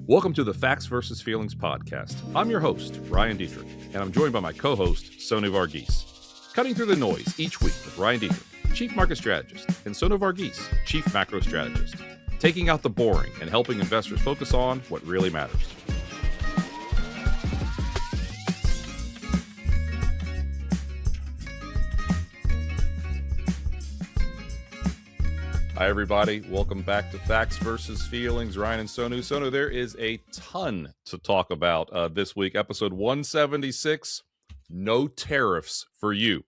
Welcome to the Facts versus Feelings podcast. I'm your host, Ryan Detrick, and I'm joined by my co-host, Sonu Varghese. Cutting through the noise each week with Ryan Detrick, Chief Market Strategist, and Sonu Varghese, Chief Macro Strategist. Taking out the boring and helping investors focus on what really matters. Hi, everybody. Welcome back to Facts versus Feelings. Ryan and Sonu. Sonu, there is a ton to talk about this week. Episode 176, No Tariffs for You.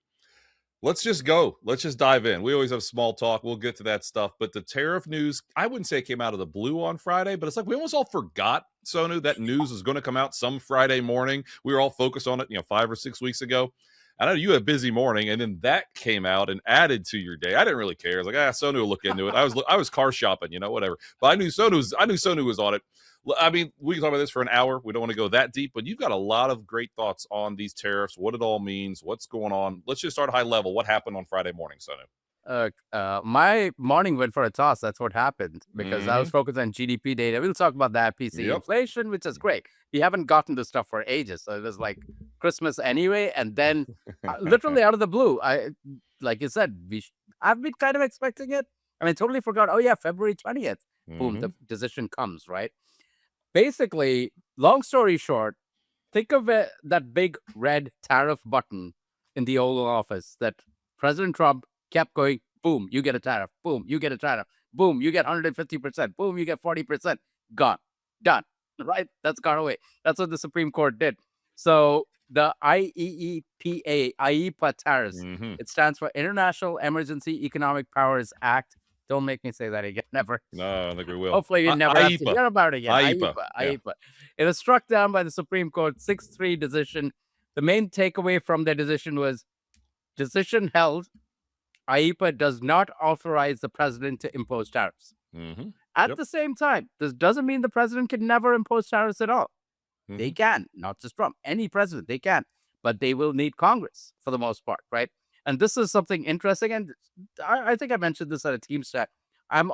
Let's just go. Let's just dive in. We always have small talk. We'll get to that stuff. But the tariff news, I wouldn't say it came out of the blue on Friday, but it's like we almost all forgot, Sonu, that news is going to come out some Friday morning. We were all focused on it, 5 or 6 weeks ago. I know you had a busy morning, and then that came out and added to your day. I didn't really care. I was like, Sonu will look into it. I was car shopping, whatever. But I knew Sonu was on it. I mean, we can talk about this for an hour. We don't want to go that deep, but you've got a lot of great thoughts on these tariffs, what it all means, what's going on. Let's just start high level. What happened on Friday morning, Sonu? My morning went for a toss. That's what happened because I was focused on GDP data. We'll talk about that PCE inflation, which is great. We haven't gotten this stuff for ages, so it was like Christmas anyway. And then, literally out of the blue, like you said, I've been kind of expecting it. I mean, totally forgot. Oh yeah, February 20th. Boom, the decision comes, right? Basically, long story short, think of it, that big red tariff button in the Oval Office that President Trump kept going, boom, you get a tariff. Boom, you get a tariff. Boom, you get 150%. Boom, you get 40%. Gone. Done. Right? That's gone away. That's what the Supreme Court did. So the IEEPA tariffs, it stands for International Emergency Economic Powers Act. Don't make me say that again. Never. No, I don't think we will. Hopefully you never have to hear about it again. IEEPA. IEEPA. It was struck down by the Supreme Court, 6-3 decision. The main takeaway from the decision was, decision held, IEEPA does not authorize the president to impose tariffs. At the same time, this doesn't mean the president can never impose tariffs at all. They can, not just Trump. Any president, they can. But they will need Congress for the most part, right? And this is something interesting. And I think I mentioned this at a team chat. I've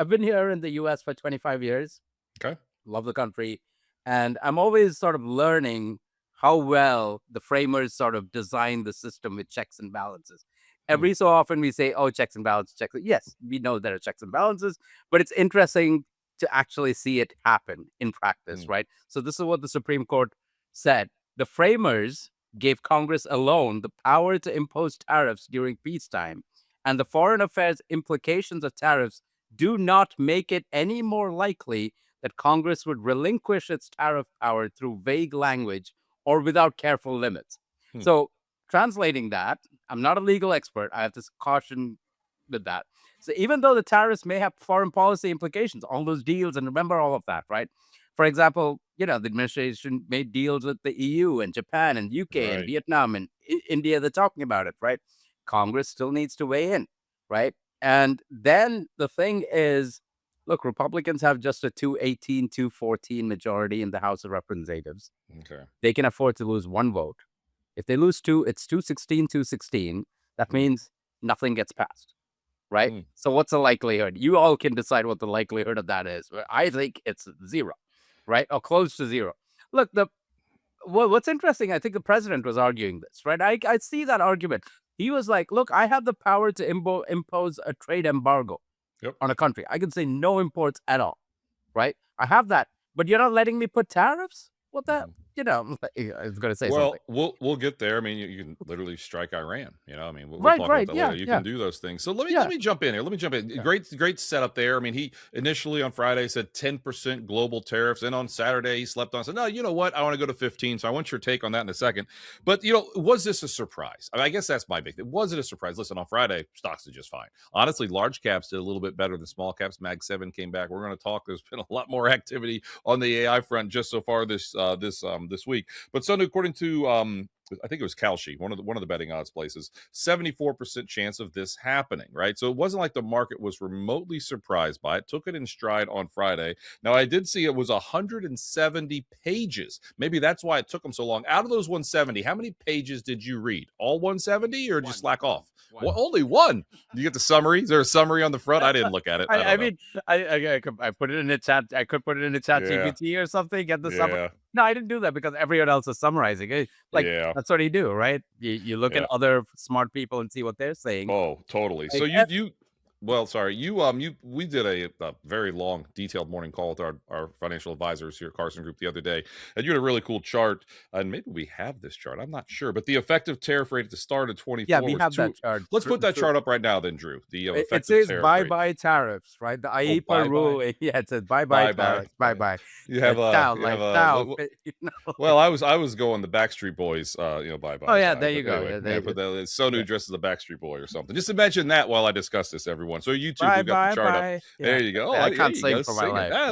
been here in the U.S. for 25 years. Okay. Love the country. And I'm always sort of learning how well the framers sort of designed the system with checks and balances. Every so often we say, oh, checks and balances, checks. Yes, we know there are checks and balances, but it's interesting to actually see it happen in practice, right? So this is what the Supreme Court said. The framers gave Congress alone the power to impose tariffs during peacetime, and the foreign affairs implications of tariffs do not make it any more likely that Congress would relinquish its tariff power through vague language or without careful limits. So translating that, I'm not a legal expert. I have to caution with that. So even though the tariffs may have foreign policy implications, all those deals, and remember all of that, right? For example, the administration made deals with the EU and Japan and UK and Vietnam and India. They're talking about it, right? Congress still needs to weigh in, right? And then the thing is, look, Republicans have just a 218-214 majority in the House of Representatives. Okay. They can afford to lose one vote. If they lose two, it's 216-216. That means nothing gets passed, right? So what's the likelihood? You all can decide what the likelihood of that is. I think it's 0, right? Or close to 0. Look, what's interesting, I think the president was arguing this, right? I see that argument. He was like, look, I have the power to impose a trade embargo on a country. I can say no imports at all, right? I have that, but you're not letting me put tariffs? What the, I was going to say something. Well, we'll get there. I mean, you can literally strike Iran. We'll talk about that later. You can do those things. So let me jump in here. Great setup there. I mean, he initially on Friday said 10% global tariffs, and on Saturday he slept on and said, no, you know what? I want to go to 15. So I want your take on that in a second. But was this a surprise? I mean, I guess that's my big thing. Was it a surprise? Listen, on Friday stocks are just fine. Honestly, large caps did a little bit better than small caps. Mag 7 came back. We're going to talk. There's been a lot more activity on the AI front just so far this week. But Sonu, according to I think it was Kalshi, one of the betting odds places, 74% chance of this happening, right? So it wasn't like the market was remotely surprised by it, took it in stride on Friday. Now, I did see it was 170 pages. Maybe that's why it took them so long. Out of those 170, how many pages did you read? All 170 or just slack off? Well, only one. You get the summary? Is there a summary on the front? I didn't look at it. I mean, I put it in the chat. I could put it in the chat Yeah. GPT or something. Get the summary. Yeah. No, I didn't do that because everyone else is summarizing. Like Yeah. that's what you do, right? You look Yeah. at other smart people and see what they're saying. Oh, totally. So Like, well, sorry, we did a very long, detailed morning call with our financial advisors here at Carson Group the other day, and you had a really cool chart, and maybe we have this chart. I'm not sure, but the effective tariff rate at the start of 24. Yeah, we have that chart. Let's put that chart up right now, then, Drew. The It effective says tariff bye rate. tariffs, right? The IEEPA bye-bye. rule. Yeah, it says bye-bye tariffs. Bye-bye. You have Well, I was going the Backstreet Boys, bye-bye. Oh yeah, side. there you But go. anyway, Yeah, but Sonu dressed as a Backstreet Boy or something. Just imagine that while I discuss this, everyone. So YouTube, Bye, we've got the chart up. bye. There you go. Yeah, I There can't you sing go, for my singing. life. Yeah,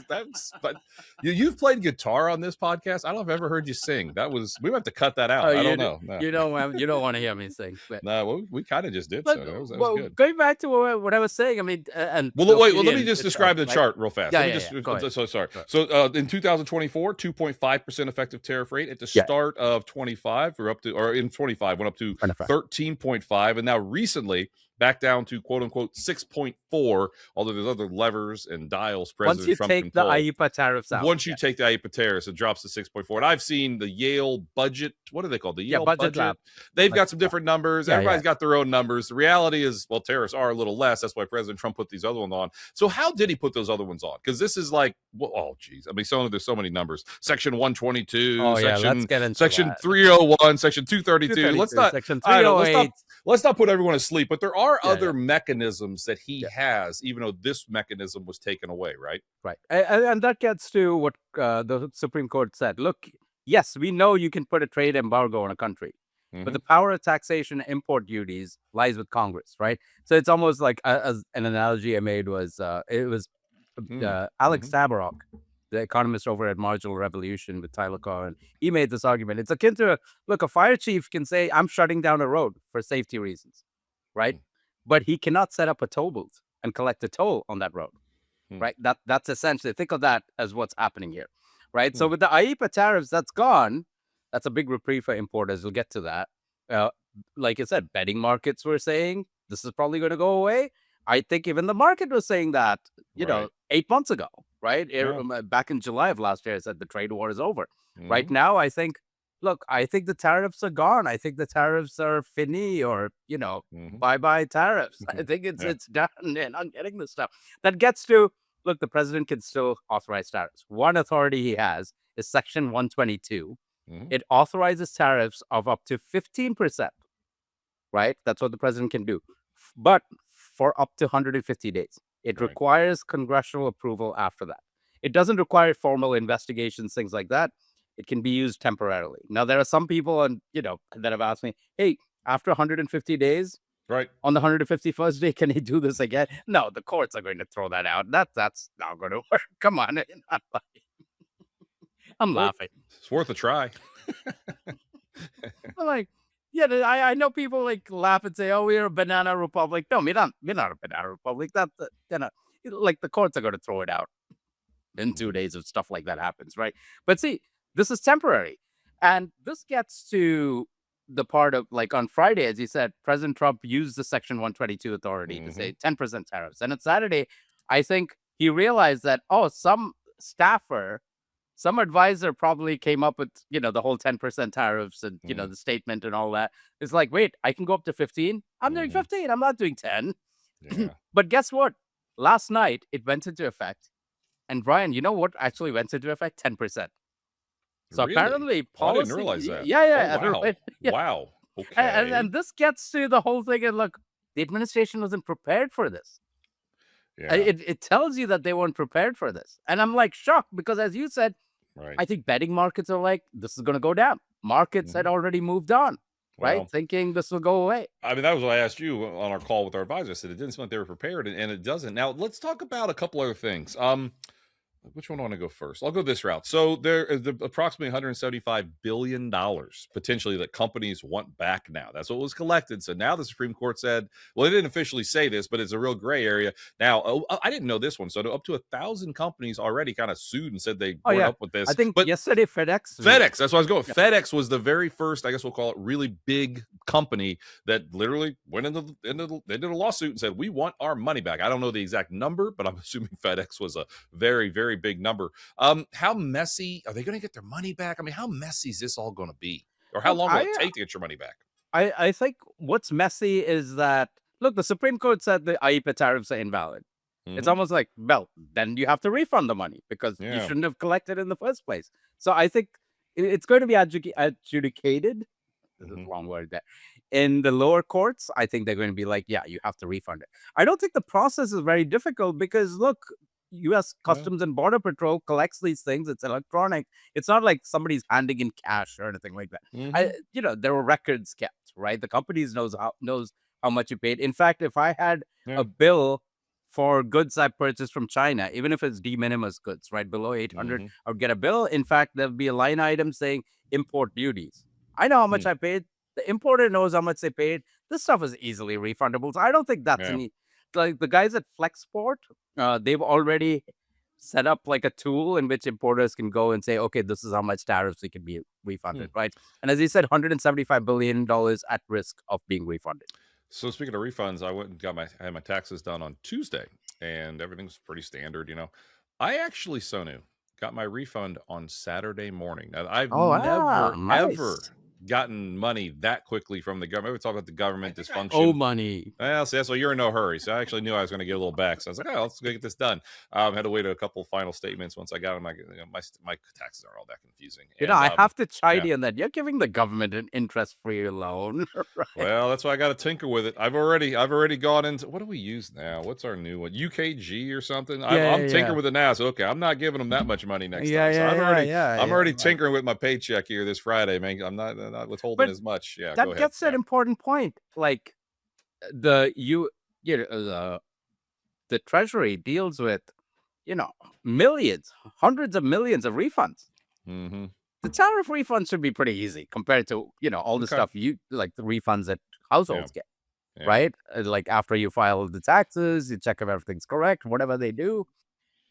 that's. But you've played guitar on this podcast. I don't know if I've ever heard you sing. We have to cut that out. I don't know. No. You don't want to hear me sing. But, No, we kind of just did. but So that was good. going back to what I was saying, I mean, and Well, wait. Well, let me just describe the chart real fast. Yeah, Let me yeah, just, yeah. Go ahead. So sorry. So in 2024, 2.5% effective tariff rate. At the start of 25, in 25 went up to 13.5, and now recently back down to quote unquote 6.4. Although there's other levers and dials President once you Trump take can the pull. IEEPA tariffs out. Once you take the IEEPA tariffs, it drops to 6.4. And I've seen the Yale budget. What are they called? The Yale budget lab. They've got some different numbers. Everybody's got their own numbers. The reality is, well, tariffs are a little less. That's why President Trump put these other ones on. So how did he put those other ones on? Because this is like, well, oh, geez. I mean, there's so many numbers. Section 122. Let's get into Section that. 301. Section 232. Let's not. Section 308. Let's not put everyone asleep. But there are other mechanisms that he has, even though this mechanism was taken away, right? Right. And that gets to what the Supreme Court said. Look, yes, we know you can put a trade embargo on a country, but the power of taxation and import duties lies with Congress, right? So it's almost like, as an analogy I made was, Alex Tabarrok, the economist over at Marginal Revolution with Tyler Cohen, he made this argument. It's akin to, look, a fire chief can say, I'm shutting down a road for safety reasons, right? But he cannot set up a toll booth and collect a toll on that road, right? That's essentially, think of that as what's happening here, right? So with the IEEPA tariffs, that's gone. That's a big reprieve for importers. We'll get to that. Like I said, betting markets were saying this is probably going to go away. I think even the market was saying that, you know, 8 months ago, right? Back in July of last year, I said the trade war is over. Right now, I think the tariffs are gone. I think the tariffs are fini, or, bye-bye tariffs. I think it's done. And I'm getting this stuff. That gets to, look, the president can still authorize tariffs. One authority he has is Section 122. It authorizes tariffs of up to 15%, right? That's what the president can do. But for up to 150 days. It requires congressional approval after that. It doesn't require formal investigations, things like that. It can be used temporarily. Now, there are some people that have asked me, hey, after 150 days, on the 151st day, can he do this again? No, the courts are going to throw that out. That's not going to work. Come on. I'm laughing. It's worth a try. I'm like, I know people laugh and say, "Oh, we're a banana republic." No, we're not a banana republic. Like the courts are going to throw it out in 2 days if stuff like that happens, right? But see, this is temporary, and this gets to the part of, like, on Friday, as you said, President Trump used the Section 122 authority to say 10% tariffs, and on Saturday, I think he realized that some staffer. Some advisor probably came up with, the whole 10% tariffs and, the statement and all that. It's like, wait, I can go up to 15? I'm doing 15. I'm not doing 10. Yeah. But guess what? Last night, it went into effect. And Brian, you know what actually went into effect? 10%. So really? Apparently, policy... I didn't realize that. Yeah. Oh, wow. Wow. Okay. And this gets to the whole thing. And look, the administration wasn't prepared for this. Yeah. It tells you that they weren't prepared for this. And I'm shocked because, as you said, I think betting markets are this is going to go down. Markets had already moved on, right? Thinking this will go away. I mean, that was what I asked you on our call with our advisor. I said it didn't seem like they were prepared, and it doesn't. Now, let's talk about a couple other things. which one do I want to go first? I'll go this route. So there is approximately $175 billion potentially that companies want back now. That's what was collected. So now the Supreme Court said, well, they didn't officially say this, but it's a real gray area. Now, I didn't know this one. So up to 1,000 companies already kind of sued and said they Oh weren't yeah, up with this. I think But yesterday FedEx. FedEx, that's what I was going. Yeah. FedEx was the very first, I guess we'll call it, really big company that literally went they did a lawsuit and said, we want our money back. I don't know the exact number, but I'm assuming FedEx was a very, very big number. How messy are they going to get their money back? I mean, how messy is this all going to be? Or how Look, long will it take to get your money back? I think what's messy is that, look, the Supreme Court said the IEEPA tariffs are invalid. It's almost like, well, then you have to refund the money because you shouldn't have collected in the first place. So I think it's going to be adjudicated. This is a long word there. In the lower courts, I think they're going to be like, yeah, you have to refund it. I don't think the process is very difficult because, look, U.S. Customs and Border Patrol collects these things. It's electronic. It's not like somebody's handing in cash or anything like that. There were records kept, right? The companies knows how much you paid. In fact, if I had a bill for goods I purchased from China, even if it's de minimis goods, right, below 800, I would get a bill. In fact, there'll be a line item saying import duties. I know how much I paid. The importer knows how much they paid. This stuff is easily refundable. So I don't think that's like the guys at Flexport. They've already set up like a tool in which importers can go and say, okay, this is how much tariffs we can be refunded, right? And as you said, $175 billion at risk of being refunded. So speaking of refunds, I went and had my taxes done on Tuesday, and everything's pretty standard. I actually, Sonu, got my refund on Saturday morning. Now, I've never ever gotten money that quickly from the government. We talk about the government dysfunction. Oh, money. Well, see, that's why you're in no hurry. So I actually knew I was going to get a little back. So I was like, oh, let's go get this done. Had to wait a couple final statements once I got them. My taxes aren't all that confusing. I have to chide you on that. You're giving the government an interest-free loan. Right? Well, that's why I got to tinker with it. I've already gone into, what do we use now? What's our new one? UKG or something? I'm tinkering with it now. So, okay, I'm not giving them that much money next time. So I'm already tinkering with my paycheck here this Friday, man. I'm not withholding as much. Yeah, that gets an important point. Like the Treasury deals with, millions, hundreds of millions of refunds. The tariff refunds should be pretty easy compared to, all the stuff like the refunds that households get, right? Like after you file the taxes, you check if everything's correct, whatever they do.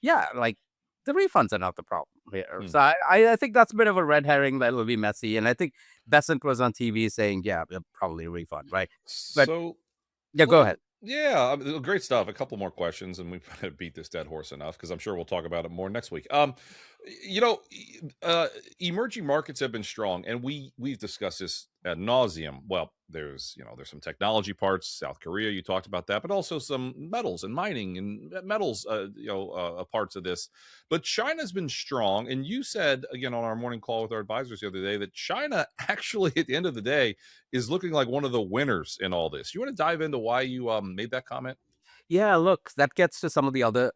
Yeah, like the refunds are not the problem here. So I think that's a bit of a red herring that will be messy. And I think Besant was on TV saying, yeah, they'll probably refund, right? But go ahead. Yeah, great stuff. A couple more questions, and we've beat this dead horse enough because I'm sure we'll talk about it more next week. Emerging markets have been strong, and we've discussed this ad nauseum. Well, there's some technology parts, South Korea, you talked about that, but also some metals and mining and metals, parts of this. But China's been strong, and you said again on our morning call with our advisors the other day that China actually, at the end of the day, is looking like one of the winners in all this. You want to dive into why you made that comment? Yeah, look, that gets to some of the other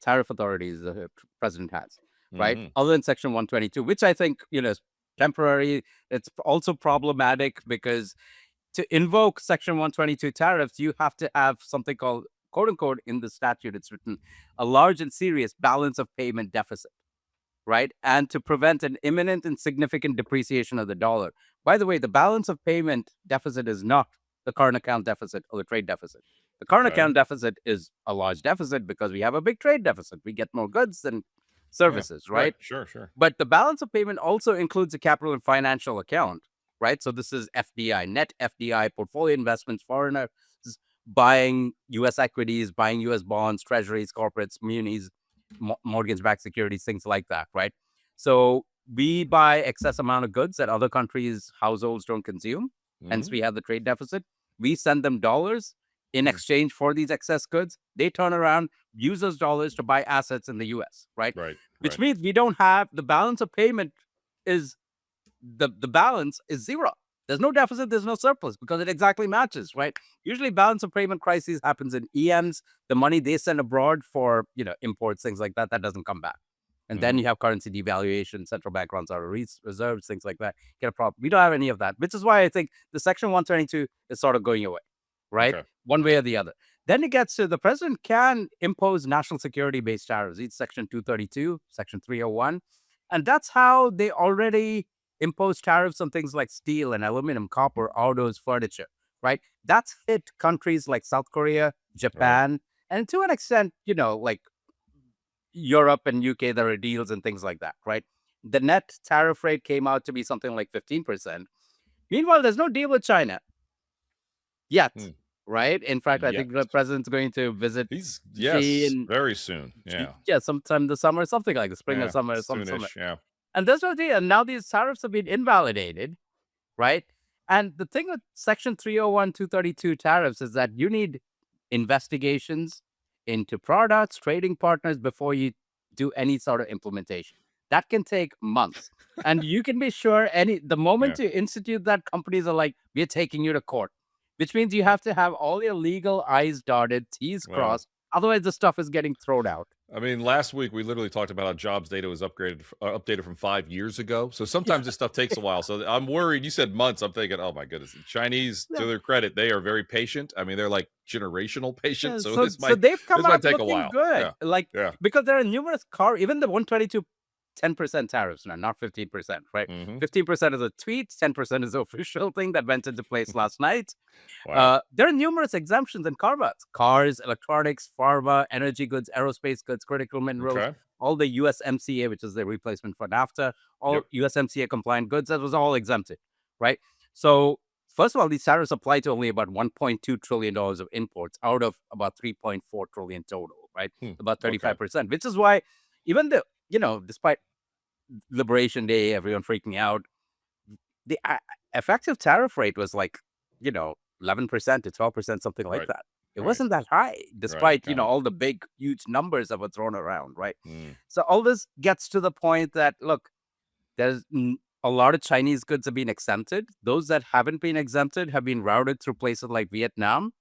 tariff authorities the president has, right? Other than Section 122, which I think, is temporary. It's also problematic because to invoke Section 122 tariffs, you have to have something called, quote unquote, in the statute, it's written, a large and serious balance of payment deficit, right? And to prevent an imminent and significant depreciation of the dollar. By the way, the balance of payment deficit is not the current account deficit or the trade deficit. The current account deficit is a large deficit because we have a big trade deficit. We get more goods than services, right? Sure. But the balance of payment also includes a capital and financial account, right? So this is FDI, net FDI, portfolio investments, foreigners buying U.S. equities, buying U.S. bonds, treasuries, corporates, munis, mortgage-backed securities, things like that, right? So we buy excess amount of goods that other countries' households don't consume. Hence, we have the trade deficit. We send them dollars in exchange for these excess goods. They turn around, use those dollars to buy assets in the U.S., right? Which means we don't have the balance of payment is the balance is zero. There's no deficit, there's no surplus because it exactly matches, right? Usually balance of payment crisis happens in EMs, the money they send abroad for, imports, things like that, that doesn't come back. And then you have currency devaluation, central bank runs out of reserves, things like that. Get a problem. We don't have any of that, which is why I think the Section 122 is sort of going away, right? One way or the other. Then it gets to the president can impose national security-based tariffs. It's Section 232, Section 301. And that's how they already impose tariffs on things like steel and aluminum, copper, autos, furniture, right? That's hit countries like South Korea, Japan, and to an extent, like Europe and UK, there are deals and things like that, right? The net tariff rate came out to be something like 15%. Meanwhile, there's no deal with China yet, right? In fact, I think the president's going to visit Xi in very soon. Yeah, sometime this summer, something like the spring or summer, soonish, yeah. And there's no deal. And now these tariffs have been invalidated, right? And the thing with Section 301, 232 tariffs is that you need investigations into products, trading partners before you do any sort of implementation. That can take months. And you can be sure the moment you institute that, companies are like, we're taking you to court, which means you have to have all your legal I's dotted, T's crossed. Otherwise, the stuff is getting thrown out. I mean, last week we literally talked about how jobs data was updated from 5 years ago. So sometimes this stuff takes a while. So I'm worried. You said months. I'm thinking, oh my goodness, the Chinese, to their credit, they are very patient. I mean, they're like generational patient. So this might they've come out take looking a while. Good. Because there are numerous even the 122 10% tariffs now, not 15%, right? 15% is a tweet, 10% is the official thing that went into place last night. There are numerous exemptions and carve-outs: cars, electronics, pharma, energy goods, aerospace goods, critical minerals, all the USMCA, which is the replacement for NAFTA, all USMCA compliant goods, that was all exempted, right? So first of all, these tariffs apply to only about $1.2 trillion of imports out of about $3.4 trillion total, right? About 35%, which is why even the, despite Liberation Day, everyone freaking out, the effective tariff rate was like, 11% to 12%, something like that. It wasn't that high, despite, all the big, huge numbers that were thrown around, right? So all this gets to the point that, look, there's a lot of Chinese goods have been exempted. Those that haven't been exempted have been routed through places like Vietnam,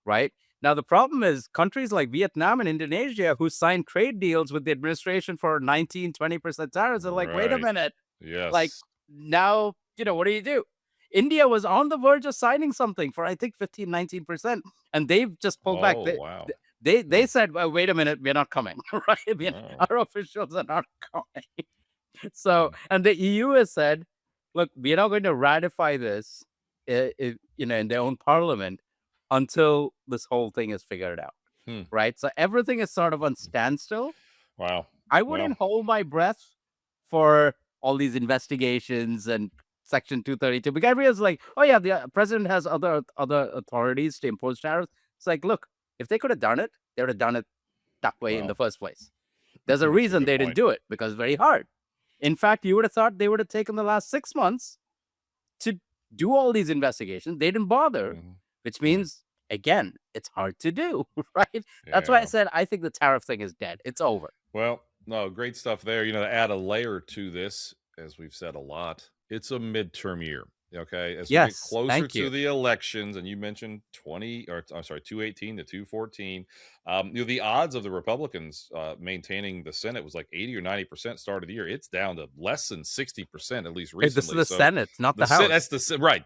right? Now, the problem is countries like Vietnam and Indonesia who signed trade deals with the administration for 19, 20% tariffs are like, wait a minute. Yes. Like, now, what do you do? India was on the verge of signing something for, I think, 15, 19%. And they've just pulled back. They said, well, wait a minute, we're not coming, right? Our officials are not coming. So, and the EU has said, look, we're not going to ratify this, in their own parliament until this whole thing is figured out, right? So everything is sort of on standstill. Wow. I wouldn't hold my breath for all these investigations and Section 232. Because everyone's like, oh yeah, the president has other authorities to impose tariffs. It's like, look, if they could have done it, they would have done it that way in the first place. There's a reason they didn't do it, because it's very hard. In fact, you would have thought they would have taken the last 6 months to do all these investigations. They didn't bother. Which means, again, it's hard to do, right? That's why I said I think the tariff thing is dead. It's over. Well, no, great stuff there. To add a layer to this, as we've said a lot, it's a midterm year. Okay, as we get closer to the elections, and you mentioned 218 to 214. The odds of the Republicans maintaining the Senate was like 80 or 90% start of the year. It's down to less than 60%, at least recently. This is the Senate, not the House. That's the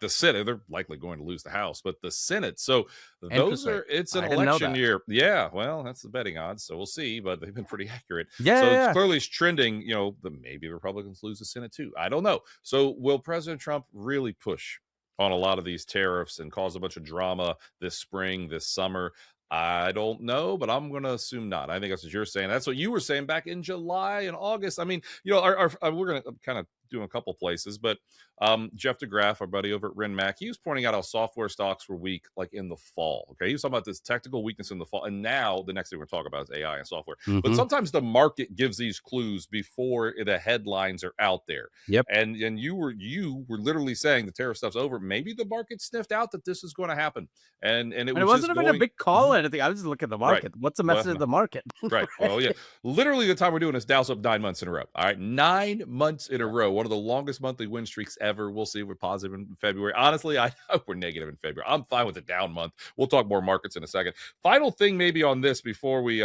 Senate. They're likely going to lose the House, but the Senate. So it's an election year. Yeah, well, that's the betting odds. So we'll see, but they've been pretty accurate. It's clearly trending. Maybe the Republicans lose the Senate too. I don't know. So will President Trump really push on a lot of these tariffs and cause a bunch of drama this spring, this summer? I don't know, but I'm going to assume not. I think that's what you're saying. That's what you were saying back in July and August. I mean, we're going to kind of do a couple places, but Jeff DeGraff, our buddy over at RenMac, he was pointing out how software stocks were weak, like in the fall. Okay, he was talking about this technical weakness in the fall, and now the next thing we're talking about is AI and software. But sometimes the market gives these clues before the headlines are out there. Yep. And you were literally saying the tariff stuff's over. Maybe the market sniffed out that this is going to happen, and it wasn't even a big call or anything. I was just looking at the market. Right. What's the message of the market? Right. Well, yeah. Literally, the time we're doing this, Dow's up 9 months in a row. All right, 9 months in a row. One of the longest monthly win streaks ever. We'll see if we're positive in February. Honestly, I hope we're negative in February. I'm fine with a down month. We'll talk more markets in a second. Final thing maybe on this before we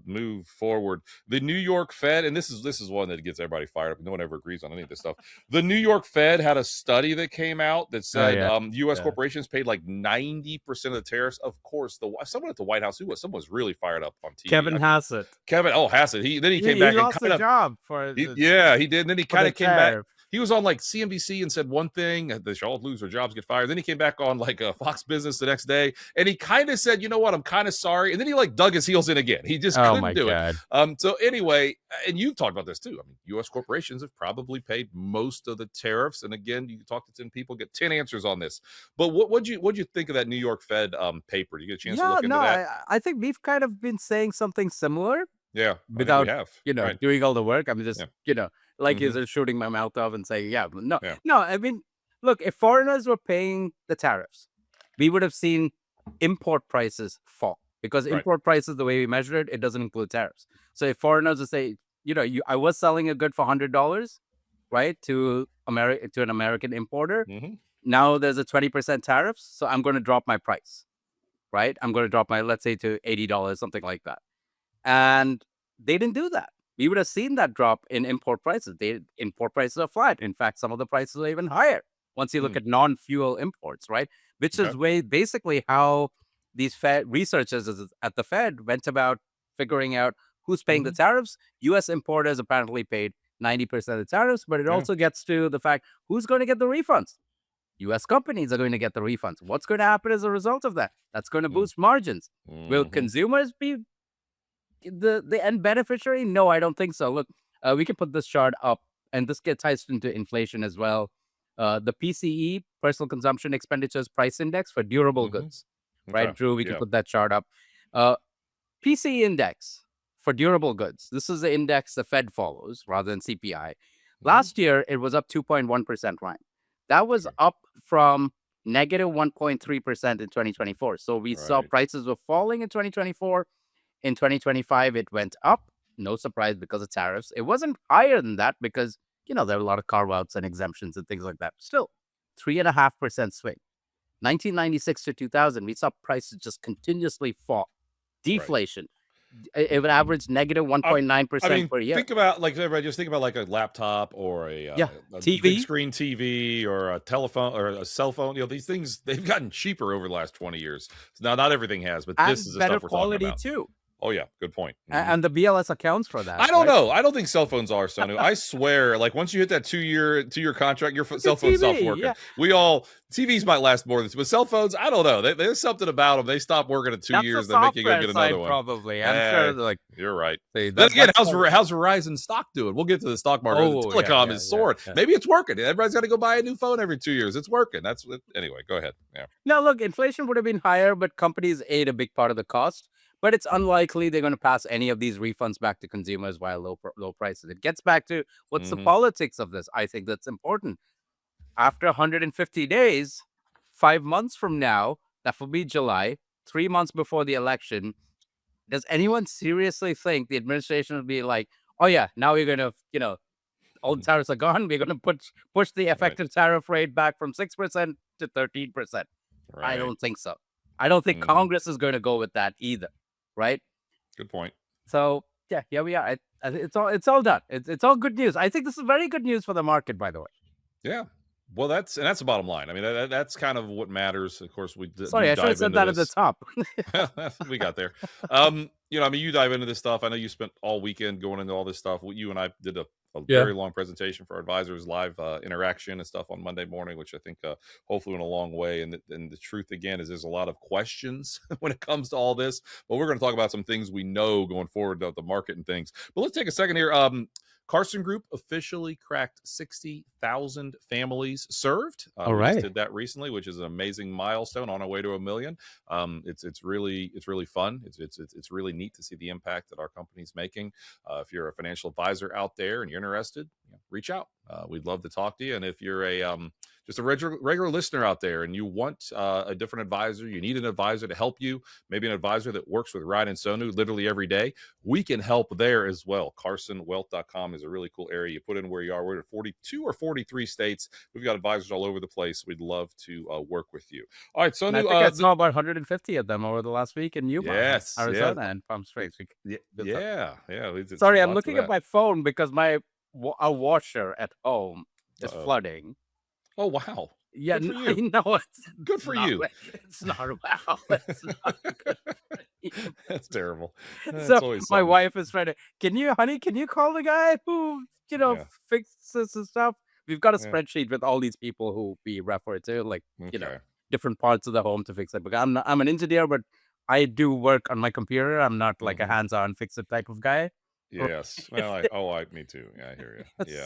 move forward. The New York Fed, and this is one that gets everybody fired up. No one ever agrees on any of this stuff. The New York Fed had a study that came out that said U.S. corporations paid like 90% of the tariffs. Of course, someone at the White House, someone was really fired up on TV. Kevin Hassett. Hassett. He came back. He lost the job for. He did. And then he kind of came back. He was on like CNBC and said one thing, they should all lose their jobs, get fired. Then he came back on like Fox Business the next day, and he kind of said, you know what, I'm kind of sorry. And then he like dug his heels in again. He just couldn't do it. So anyway, and you've talked about this too. I mean, U.S. corporations have probably paid most of the tariffs. And again, you talk to 10 people, get 10 answers on this. But what'd you think of that New York Fed paper? Did you get a chance to look into that? I think we've kind of been saying something similar. Yeah, without right. doing all the work. I'm just is shooting my mouth off and saying no. I mean, look, if foreigners were paying the tariffs, we would have seen import prices fall, because import prices, the way we measure it, it doesn't include tariffs. So if foreigners would say, I was selling a good for $100, right, to an American importer. Now there's a 20% tariffs, so I'm going to drop my price, right? I'm going to drop my, let's say, to $80, something like that. And they didn't do that. We would have seen that drop in import prices. Import prices are flat. In fact, some of the prices are even higher once you look at non-fuel imports, right? Which is basically how these researchers at the Fed went about figuring out who's paying the tariffs. U.S. importers apparently paid 90% of the tariffs, but it also gets to the fact who's going to get the refunds. U.S. companies are going to get the refunds. What's going to happen as a result of that? That's going to boost margins. Will consumers be the end beneficiary? No, I don't think so. Look, we can put this chart up, and this gets ties into inflation as well. The PCE, Personal Consumption Expenditures Price Index for durable goods, right? Drew, we can put that chart up. PCE index for durable goods. This is the index the Fed follows rather than CPI. Last year, it was up 2.1%, Ryan. That was up from negative 1.3% in 2024. So we saw prices were falling in 2024. In 2025, it went up. No surprise because of tariffs. It wasn't higher than that because, there are a lot of carve-outs and exemptions and things like that. Still, 3.5% swing. 1996 to 2000, we saw prices just continuously fall. Deflation. It would average negative 1.9% per year. Think about like a laptop or a TV, big screen TV, or a telephone or a cell phone. These things, they've gotten cheaper over the last 20 years. Now, not everything has, but this is the stuff we're talking about. Too. Oh yeah, good point. And the BLS accounts for that. I don't know. I don't think cell phones are, Sonu. I swear, like once you hit that two-year contract, your cell phone stops working. TVs might last more than, but cell phones, I don't know. There's something about them. They stop working in 2 years. They make you go get another one. Probably. I'm sure. You're right. Then again, how's Verizon stock doing? We'll get to the stock market. Telecom is soaring. Maybe it's working. Everybody's got to go buy a new phone every 2 years. It's working. Anyway. Go ahead. Yeah. Now, look, inflation would have been higher, but companies ate a big part of the cost. But it's unlikely they're going to pass any of these refunds back to consumers via low prices. It gets back to what's the politics of this. I think that's important. After 150 days, 5 months from now, that will be July, 3 months before the election, does anyone seriously think the administration will be like, oh yeah, now we're going to, all the tariffs are gone. We're going to push the effective tariff rate back from 6% to 13%. Right. I don't think so. I don't think Congress is going to go with that either. Right. Good point. So yeah, here we are. It's all done. It's all good news. I think this is very good news for the market, by the way. Yeah. Well, that's the bottom line. I mean, that's kind of what matters. Of course, I should have said that at the top. We got there. You dive into this stuff. I know you spent all weekend going into all this stuff. You and I did a very long presentation for our advisors, live interaction and stuff on Monday morning, which I think hopefully went a long way. And the truth, again, is there's a lot of questions when it comes to all this. But we're going to talk about some things we know going forward about the market and things. But let's take a second here. Carson Group officially cracked 60,000 families served. All right, we just did that recently, which is an amazing milestone on our way to 1 million. It's really fun. It's really neat to see the impact that our company's making. If you're a financial advisor out there and you're interested, reach out. We'd love to talk to you. And if you're just a regular listener out there, and you want a different advisor, you need an advisor to help you, maybe an advisor that works with Ryan and Sonu literally every day, we can help there as well. CarsonWealth.com is a really cool area. You put in where you are. We're in 42 or 43 states. We've got advisors all over the place. We'd love to work with you. All right, And I Sonu. think I saw about 150 of them over the last week in Yuma, Yes, Arizona, and Palm Springs. yeah. Sorry, I'm looking at my phone because our washer at home is flooding. Oh, wow. Yeah, Good for I you. know. Good for you. It's not wow. It's not good for you. That's terrible. So my wife is trying to, can you call the guy who, fixes the stuff? We've got a spreadsheet with all these people who we refer to, like, different parts of the home to fix it. Because I'm an engineer, but I do work on my computer. I'm not like a hands-on fix-it type of guy. Yes. Well, me too. Yeah, I hear you. Yeah.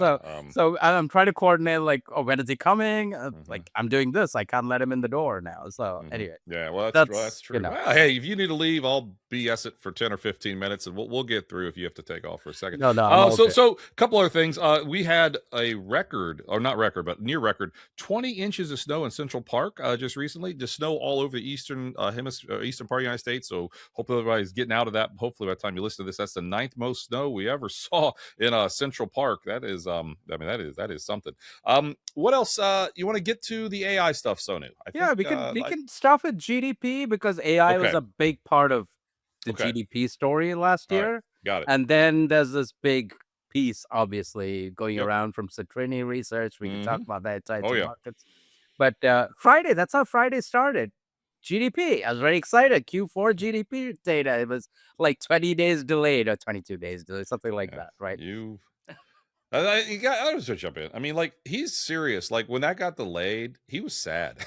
So I'm trying to coordinate, like, when is he coming? Like, I'm doing this. I can't let him in the door now. So anyway. Yeah, well, that's true. Well, hey, if you need to leave, I'll BS it for 10 or 15 minutes, and we'll get through if you have to take off for a second. No. So a couple other things. We had a record, or not record, but near record, 20 inches of snow in Central Park just recently. Just snow all over the eastern hemisphere, eastern part of the United States. So hopefully everybody's getting out of that. Hopefully by the time you listen to this, that's the 9th most snow we ever saw in Central Park. That is that is something. What else you want to get to? The AI stuff, Sonu? We can start with GDP because AI was a big part of the GDP story last year. Got it. And then there's this big piece obviously going around from Citrini Research. We can talk about that tied to markets. But Friday, that's how Friday started. GDP. I was very excited. Q4 GDP data. It was like 20 days delayed or 22 days delayed, something like that, right? I was to jump in. I mean, like, he's serious. Like, when that got delayed, he was sad.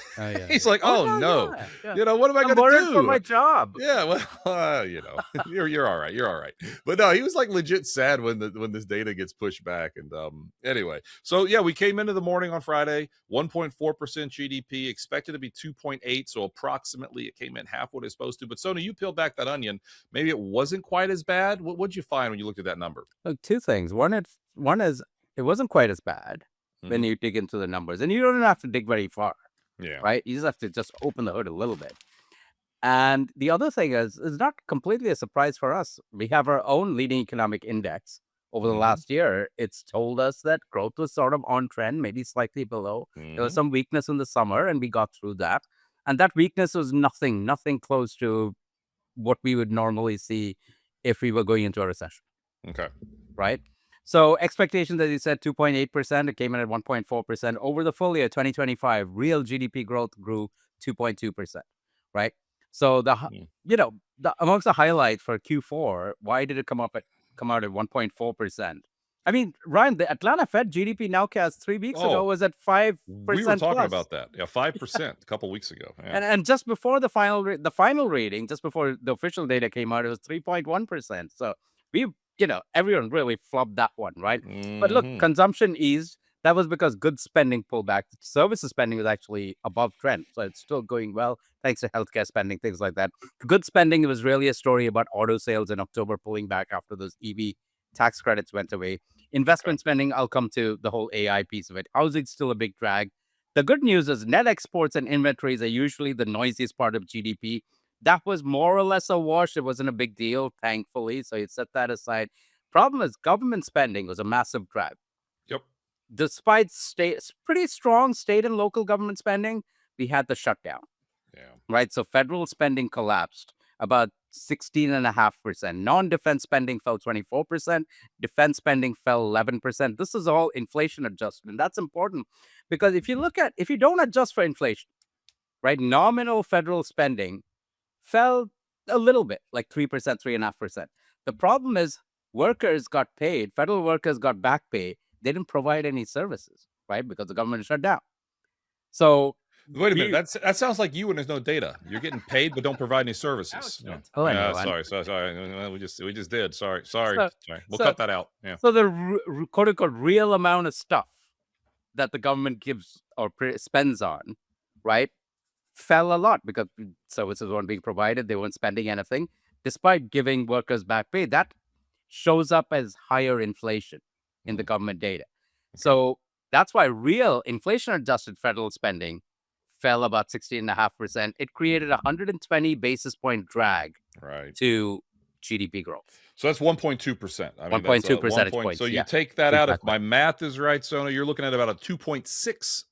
He's like, no. What am I going to do for my job? Yeah, well, you're all right. You're all right. But no, he was like legit sad when this data gets pushed back. And anyway, so we came into the morning on Friday, 1.4% GDP, expected to be 2.8, so approximately it came in half what it's supposed to. But Sonu, you peeled back that onion. Maybe it wasn't quite as bad. What'd you find when you looked at that number? Look, two things. One is it wasn't quite as bad when you dig into the numbers, and you don't have to dig very far. Yeah. Right. You just have to open the hood a little bit. And the other thing is, it's not completely a surprise for us. We have our own leading economic index over the last year. It's told us that growth was sort of on trend, maybe slightly below. There was some weakness in the summer, and we got through that. And that weakness was nothing close to what we would normally see if we were going into a recession. Okay. Right. So expectations, as you said, 2.8%. It came in at 1.4%. Over the full year, 2025, real GDP growth grew 2.2%. Right. So amongst the highlights for Q4, why did it come out at 1.4%? I mean, Ryan, the Atlanta Fed GDP nowcast 3 weeks ago was at 5%. We were talking about that. Yeah, 5% a couple weeks ago. Yeah. And just before the final reading, just before the official data came out, it was 3.1%. So everyone really flubbed that one, right? But look, consumption eased. That was because goods spending pulled back. Services spending was actually above trend. So it's still going well, thanks to healthcare spending, things like that. Goods spending was really a story about auto sales in October pulling back after those EV tax credits went away. Investment spending, I'll come to the whole AI piece of it. Housing's still a big drag. The good news is net exports and inventories are usually the noisiest part of GDP. That was more or less a wash. It wasn't a big deal, thankfully. So you set that aside. Problem is government spending was a massive drag. Yep. Despite pretty strong state and local government spending, we had the shutdown. Yeah. Right. So federal spending collapsed about 16.5%. Non-defense spending fell 24%. Defense spending fell 11%. This is all inflation adjustment. That's important because if you don't adjust for inflation, right, nominal federal spending fell a little bit, like 3%, 3.5%. The problem is workers got paid. Federal workers got back pay. They didn't provide any services, right, because the government shut down. So wait a minute. That sounds like you when there's no data. You're getting paid but don't provide any services. I know. Sorry. We just did. Sorry. We'll cut that out. Yeah. So the quote unquote real amount of stuff that the government gives or spends on, right, fell a lot because services weren't being provided. They weren't spending anything, despite giving workers back pay. That shows up as higher inflation in the government data. So That's why real inflation-adjusted federal spending fell about 16.5%. It created a 120 basis point drag Right. to GDP growth. So that's 1.2%. I mean, that's 1.2 1 percentage point. points. So you Yeah, take that out. If exactly. my math is right, Sona, you're looking at about a 2.6%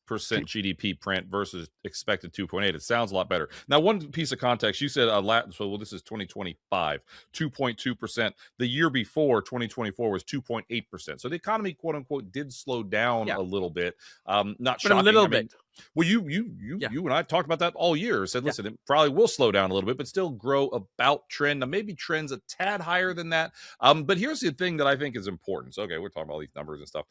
GDP print versus expected 2.8. It sounds a lot better. Now, one piece of context, you said this is 2025, 2.2%. The year before, 2024, was 2.8%. So the economy, quote unquote, did slow down Yeah, a little bit. Not but a shocking. little I mean, bit. well, Yeah, you and I talked about that all year. Said, yeah. listen, it probably will slow down a little bit, but still grow about trend. Now, maybe trends a tad higher than that. But here's the thing that I think is important. So, okay, we're talking about all these numbers and stuff.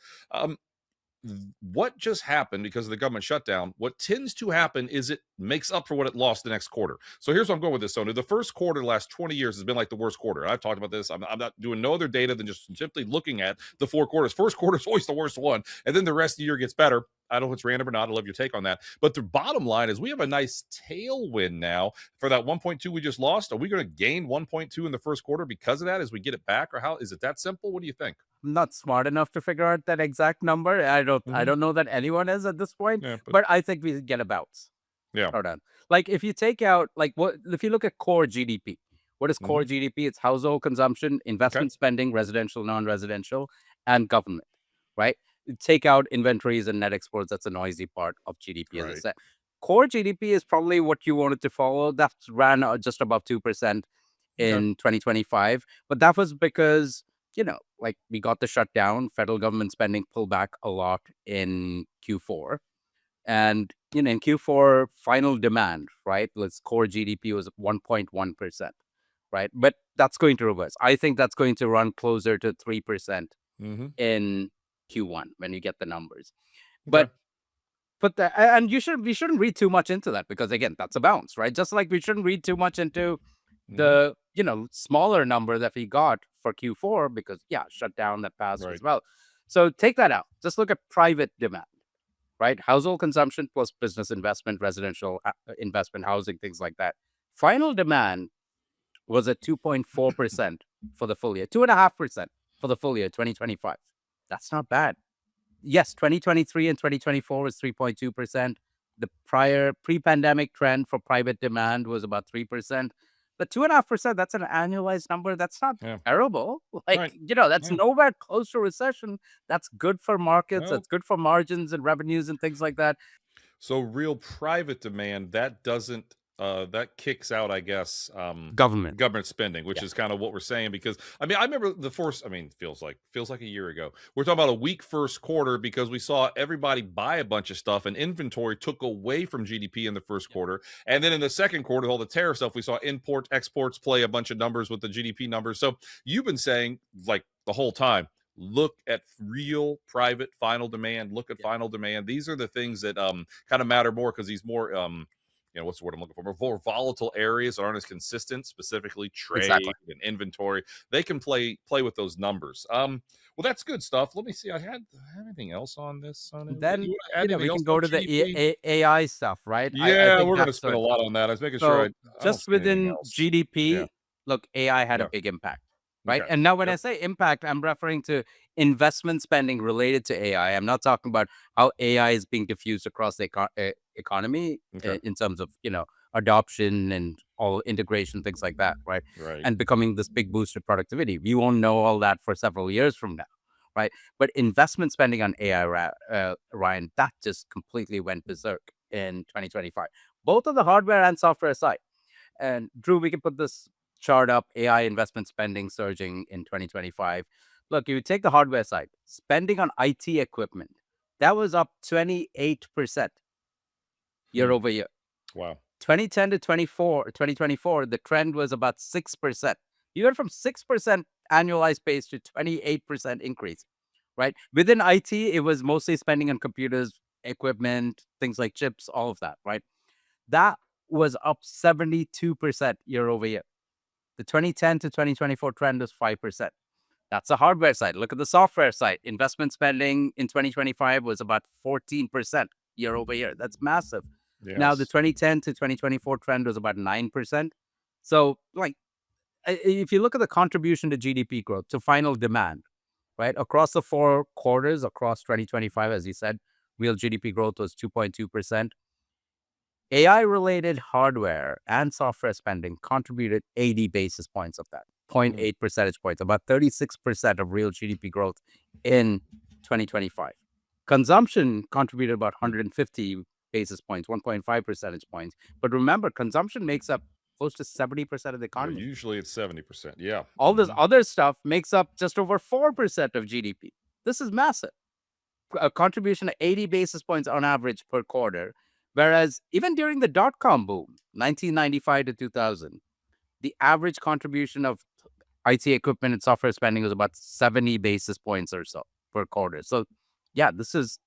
What just happened because of the government shutdown? What tends to happen is it makes up for what it lost the next quarter. So here's what I'm going with this, Sonu. The first quarter the last 20 years has been like the worst quarter. I've talked about this. I'm not doing no other data than just simply looking at the 4 quarters. First quarter is always the worst one, and then the rest of the year gets better. I don't know if it's random or not. I love your take on that. But the bottom line is we have a nice tailwind now for that 1.2 we just lost. Are we going to gain 1.2 in the first quarter because of that as we get it back? Or how is it that simple? What do you think? I'm not smart enough to figure out that exact number. I Mm-hmm. don't know that anyone is at this point, Yeah, but I think we get a bounce. yeah. Hold on. Like if you take out if you look at core GDP, what is Mm-hmm. core GDP? It's household consumption, Okay. investment spending, residential, non-residential, and government, right? Take out inventories and net exports. That's a noisy part of GDP, as I Right. said. Core GDP is probably what you wanted to follow. That ran just above 2% Okay. in 2025, but that was because like we got the shutdown, federal government spending pulled back a lot in Q4. And in Q4, final demand, right? Let's core GDP was 1.1%, right? But that's going to reverse. I think that's going to run closer to 3% Mm-hmm. in Q1 when you get the numbers. Okay. But and we shouldn't read too much into that because again, that's a bounce, right? Just like we shouldn't read too much into Mm-hmm. the smaller number that we got for Q4 because shutdown that passed Right. as well. So take that out. Just look at private demand, right? Household consumption plus business investment, residential investment, housing, things like that. Final demand was at 2.4% for the full year, 2.5% for the full year 2025. That's not bad. Yes, 2023 and 2024 was 3.2%. The prior pre-pandemic trend for private demand was about 3%. But 2.5%, that's an annualized number. That's not Yeah. terrible. Like, Right. that's Yeah. nowhere close to recession. That's good for markets. Well, That's good for margins and revenues and things like that. so real private demand that doesn't that kicks out, I guess, Government. government spending, which Yeah. is kind of what we're saying. Because I mean, I remember the first. I mean, feels like a year ago. We're talking about a weak first quarter because we saw everybody buy a bunch of stuff and inventory took away from GDP in the first quarter, and then in the second quarter, all the tariff stuff, we saw import exports play a bunch of numbers with the GDP numbers. So you've been saying like the whole time, look at real private final demand, look at Yeah. final demand. These are the things that kind of matter more because these more what's the word I'm looking for, more volatile areas that aren't as consistent, specifically Exactly. trade and inventory. They can play with those numbers. Well, that's good stuff. Let me see, I had anything else on this, Sonu? Then, You add anything we else can go about to the GDP? AI stuff, right? I Yeah, think we're going to that's spend a it. lot on that. I was making sure So I don't just see anything within else. Yeah. GDP, look, AI had a Yeah. big impact, right? Okay. And now when I Yep. say impact, I'm referring to investment spending related to AI. I'm not talking about how AI is being diffused across the economy Okay. in terms of, adoption and all integration, things like that, right? Right. And becoming this big boost of productivity. We won't know all that for several years from now, right? But investment spending on AI, Ryan, that just completely went berserk in 2025, both on the hardware and software side. And Drew, we can put this chart up, AI investment spending surging in 2025. Look, if you take the hardware side, spending on IT equipment, that was up 28% year Hmm. over year. Wow. 2010 to 2024, the trend was about 6%. You went from 6% annualized pace to 28% increase, right? Within IT, it was mostly spending on computers, equipment, things like chips, all of that, right? That was up 72% year over year. The 2010 to 2024 trend was 5%. That's the hardware side. Look at the software side. Investment spending in 2025 was about 14% year over year. That's massive. Now, the Yes. 2010 to 2024 trend was about 9%. So, like, if you look at the contribution to GDP growth, to final demand, right? Across the 4 quarters, across 2025, as you said, real GDP growth was 2.2%. AI-related hardware and software spending contributed 80 basis points of that, 0.8 percentage points, about 36% of real GDP growth in 2025. Consumption contributed about 150 basis points, 1.5 percentage points. But remember, consumption makes up close to 70% of the Well, economy. usually it's 70%. Yeah. All this other stuff makes up just over 4% of GDP. This is massive. A contribution of 80 basis points on average per quarter. Whereas even during the dot-com boom, 1995 to 2000, the average contribution of IT equipment and software spending was about 70 basis points or so per quarter. So yeah, this is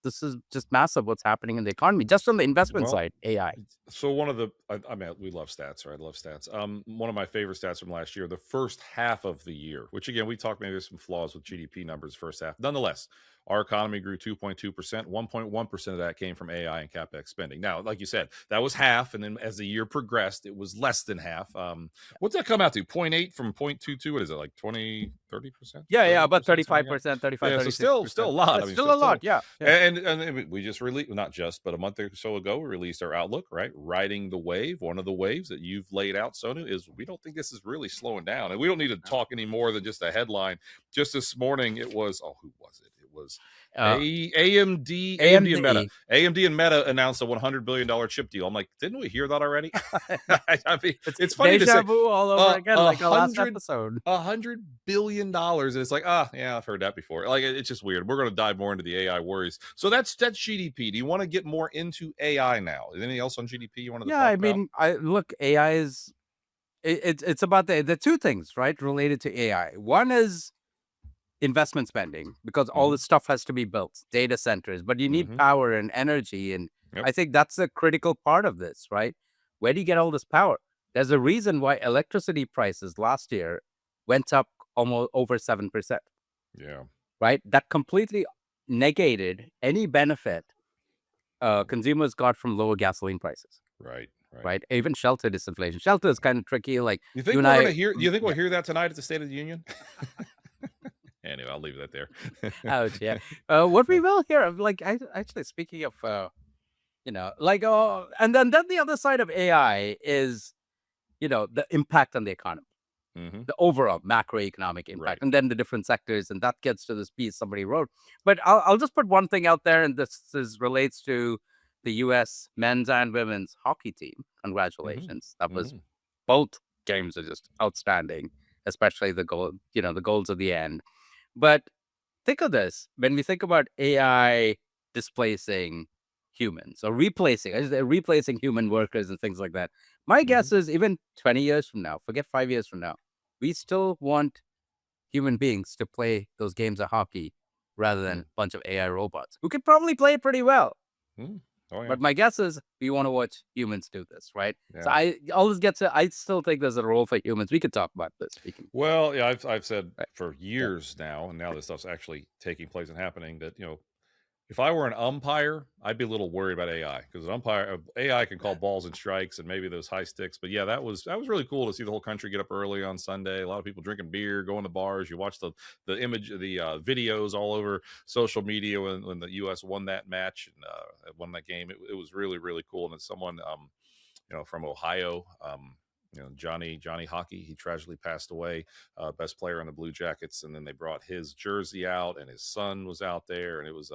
just massive what's happening in the economy. Just on the investment Well, side, AI. so one of the, I mean, we love stats, right? I love stats. One of my favorite stats from last year, the first half of the year, which again, we talked maybe there's some flaws with GDP numbers first half. Nonetheless, our economy grew 2.2%. 1.1% of that came from AI and Capex spending. Now, like you said, that was half. And then as the year progressed, it was less than half. What's that come out to? 0.8 from 0.22? What is it, like 20, 30%? Yeah, about 35%? 35%, 35, Yeah, so 36%. still a lot. That's still a lot, yeah. And we just released, not just, but a month or so ago, we released our outlook, right? Riding the wave. One of the waves that you've laid out, Sonu, is we don't think this is really slowing down. And we don't need to talk any more than just a headline. Just this morning, it was, who was it? It was AMD and Meta. AMD and Meta announced a $100 billion chip deal. I'm like, didn't we hear that already? I mean, it's funny to say. Deja vu all over again, like our last episode. $100 billion. And it's like, yeah, I've heard that before. Like, it's just weird. We're going to dive more into the AI worries. So that's GDP. Do you want to get more into AI now? Is anything else on GDP you want to talk about? Yeah, I mean, look, AI is, it's about the two things, right, related to AI. One is investment spending, because all this stuff has to be built, data centers, but you need power and energy. And I think that's a critical part of this, right? Where do you get all this power? There's a reason why electricity prices last year went up almost over 7%. Yeah. Right? That completely negated any benefit consumers got from lower gasoline prices. Right. Even shelter disinflation. Shelter is kind of tricky. Like, you think we're going to hear? You think we'll hear that tonight at the State of the Union? Anyway, I'll leave that there. Ouch, yeah. What we will hear, like, actually, speaking of, like, and then the other side of AI is, the impact on the economy, the overall macroeconomic impact, and then the different sectors, and that gets to this piece somebody wrote. But I'll just put one thing out there, and this relates to the U.S. men's and women's hockey team. Congratulations! That was both games are just outstanding, especially the goal, the goals at the end. But think of this, when we think about AI displacing humans or replacing human workers and things like that. My guess is even 20 years from now, forget 5 years from now, we still want human beings to play those games of hockey rather than a bunch of AI robots who could probably play it pretty well. Oh, yeah. But my guess is we want to watch humans do this, right? Yeah. So I always get to, I still think there's a role for humans. We could talk about this. Well, yeah, I've said for years now, and now this stuff's actually taking place and happening, that, if I were an umpire, I'd be a little worried about AI, because an umpire, AI can call balls and strikes and maybe those high sticks. But yeah, that was really cool to see the whole country get up early on Sunday. A lot of people drinking beer, going to bars. You watch the image, the videos all over social media when the U.S. won that match and won that game. It was really, really cool. And it's someone, from Ohio, Johnny Hockey, he tragically passed away, best player on the Blue Jackets. And then they brought his jersey out, and his son was out there, and it was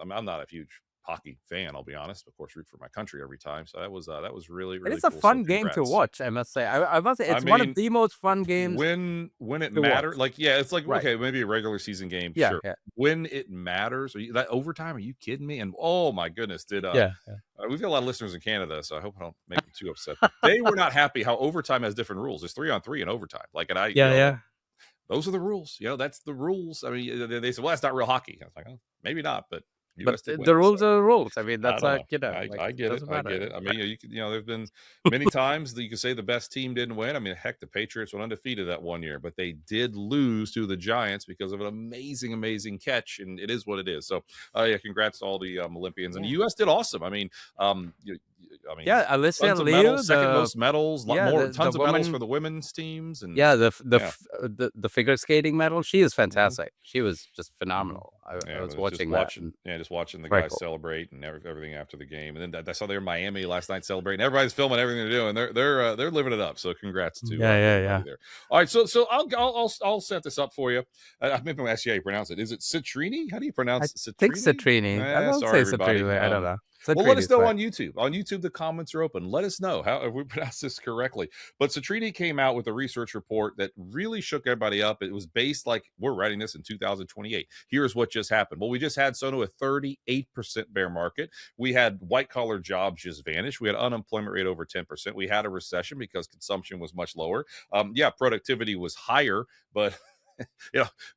I'm not a huge hockey fan, I'll be honest. Of course, root for my country every time. So that was really, really it's cool. A fun game to watch, I must say. I must say it's one of the most fun games when it matters. Like, yeah, it's like, okay, maybe a regular season game, sure. Yeah. When it matters, that overtime, are you kidding me? And oh my goodness, we've got a lot of listeners in Canada, so I hope I don't make them too upset. They were not happy how overtime has different rules. There's 3-on-3 in overtime. Like, and those are the rules. That's the rules. I mean, they said, well, that's not real hockey. I was like, oh, maybe not, but the rules are the rules. I mean, that's I get it. I get it. I mean, you could, there's been many times that you could say the best team didn't win. I mean, heck, the Patriots went undefeated that one year, but they did lose to the Giants because of an amazing catch, and it is what it is. So, yeah, congrats to all the Olympians, and the U.S. did awesome. I mean, I mean, Yeah, Alicia tons of Liu, medals, second most medals, lot more, the tons of medals for woman, the women's teams, and yeah, yeah. the figure skating medal, she is Mhm. fantastic. She was just Mhm. phenomenal. I Yeah, was but it's just watching that, watching, and yeah, just watching the very guys cool. celebrate and everything after the game, and then I saw they were in Miami last night celebrating. Everybody's filming everything they're doing. They're living it up. So congrats to Yeah, yeah, everybody yeah. there. All right, so I'll set this up for you. Maybe I'm gonna ask you how you pronounce it. Is it Citrini? How do you I pronounce think Citrini? Citrine. I don't Sorry, say everybody. Citrine. I don't know. Well, let Citrine us is know fine. on YouTube. On YouTube, the comments are open. Let us know how if we pronounce this correctly. But Citrini came out with a research report that really shook everybody up. It was based like we're writing this in 2028. Here's what just happened. Well, we just had Sonu a 38% bear market. We had white collar jobs just vanish. We had unemployment rate over 10%. We had a recession because consumption was much lower. Yeah, productivity was higher, but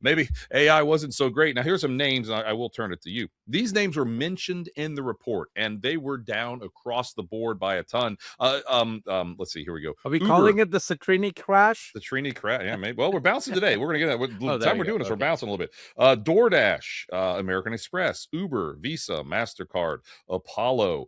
maybe AI wasn't so great. Now, here's some names, and I will turn it to you. These names were mentioned in the report, and they were down across the board by a ton. Let's see. Here we go. Are we Uber, calling it the Citrini crash? the Trini crash. Yeah, maybe. Well, we're bouncing today. We're going to get that. Oh, The there time we we're go. doing this, we're Okay. bouncing a little bit. DoorDash, American Express, Uber, Visa, MasterCard, Apollo.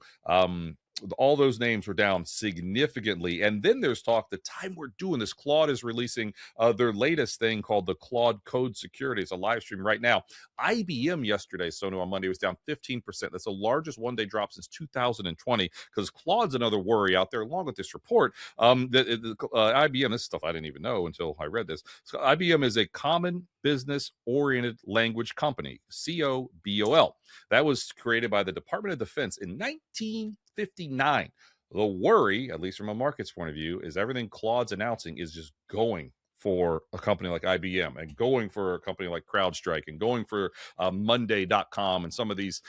All those names were down significantly. And then there's talk the time we're doing this, Claude is releasing their latest thing called the Claude Code Security. It's a live stream right now. IBM yesterday, Sonu, on Monday, was down 15%. That's the largest one-day drop since 2020, because Claude's another worry out there, along with this report. IBM, this stuff I didn't even know until I read this. So IBM is a common business-oriented language company, COBOL. That was created by the Department of Defense in 1959. The worry, at least from a market's point of view, is everything Claude's announcing is just going for a company like IBM and going for a company like CrowdStrike and going for Monday.com and some of these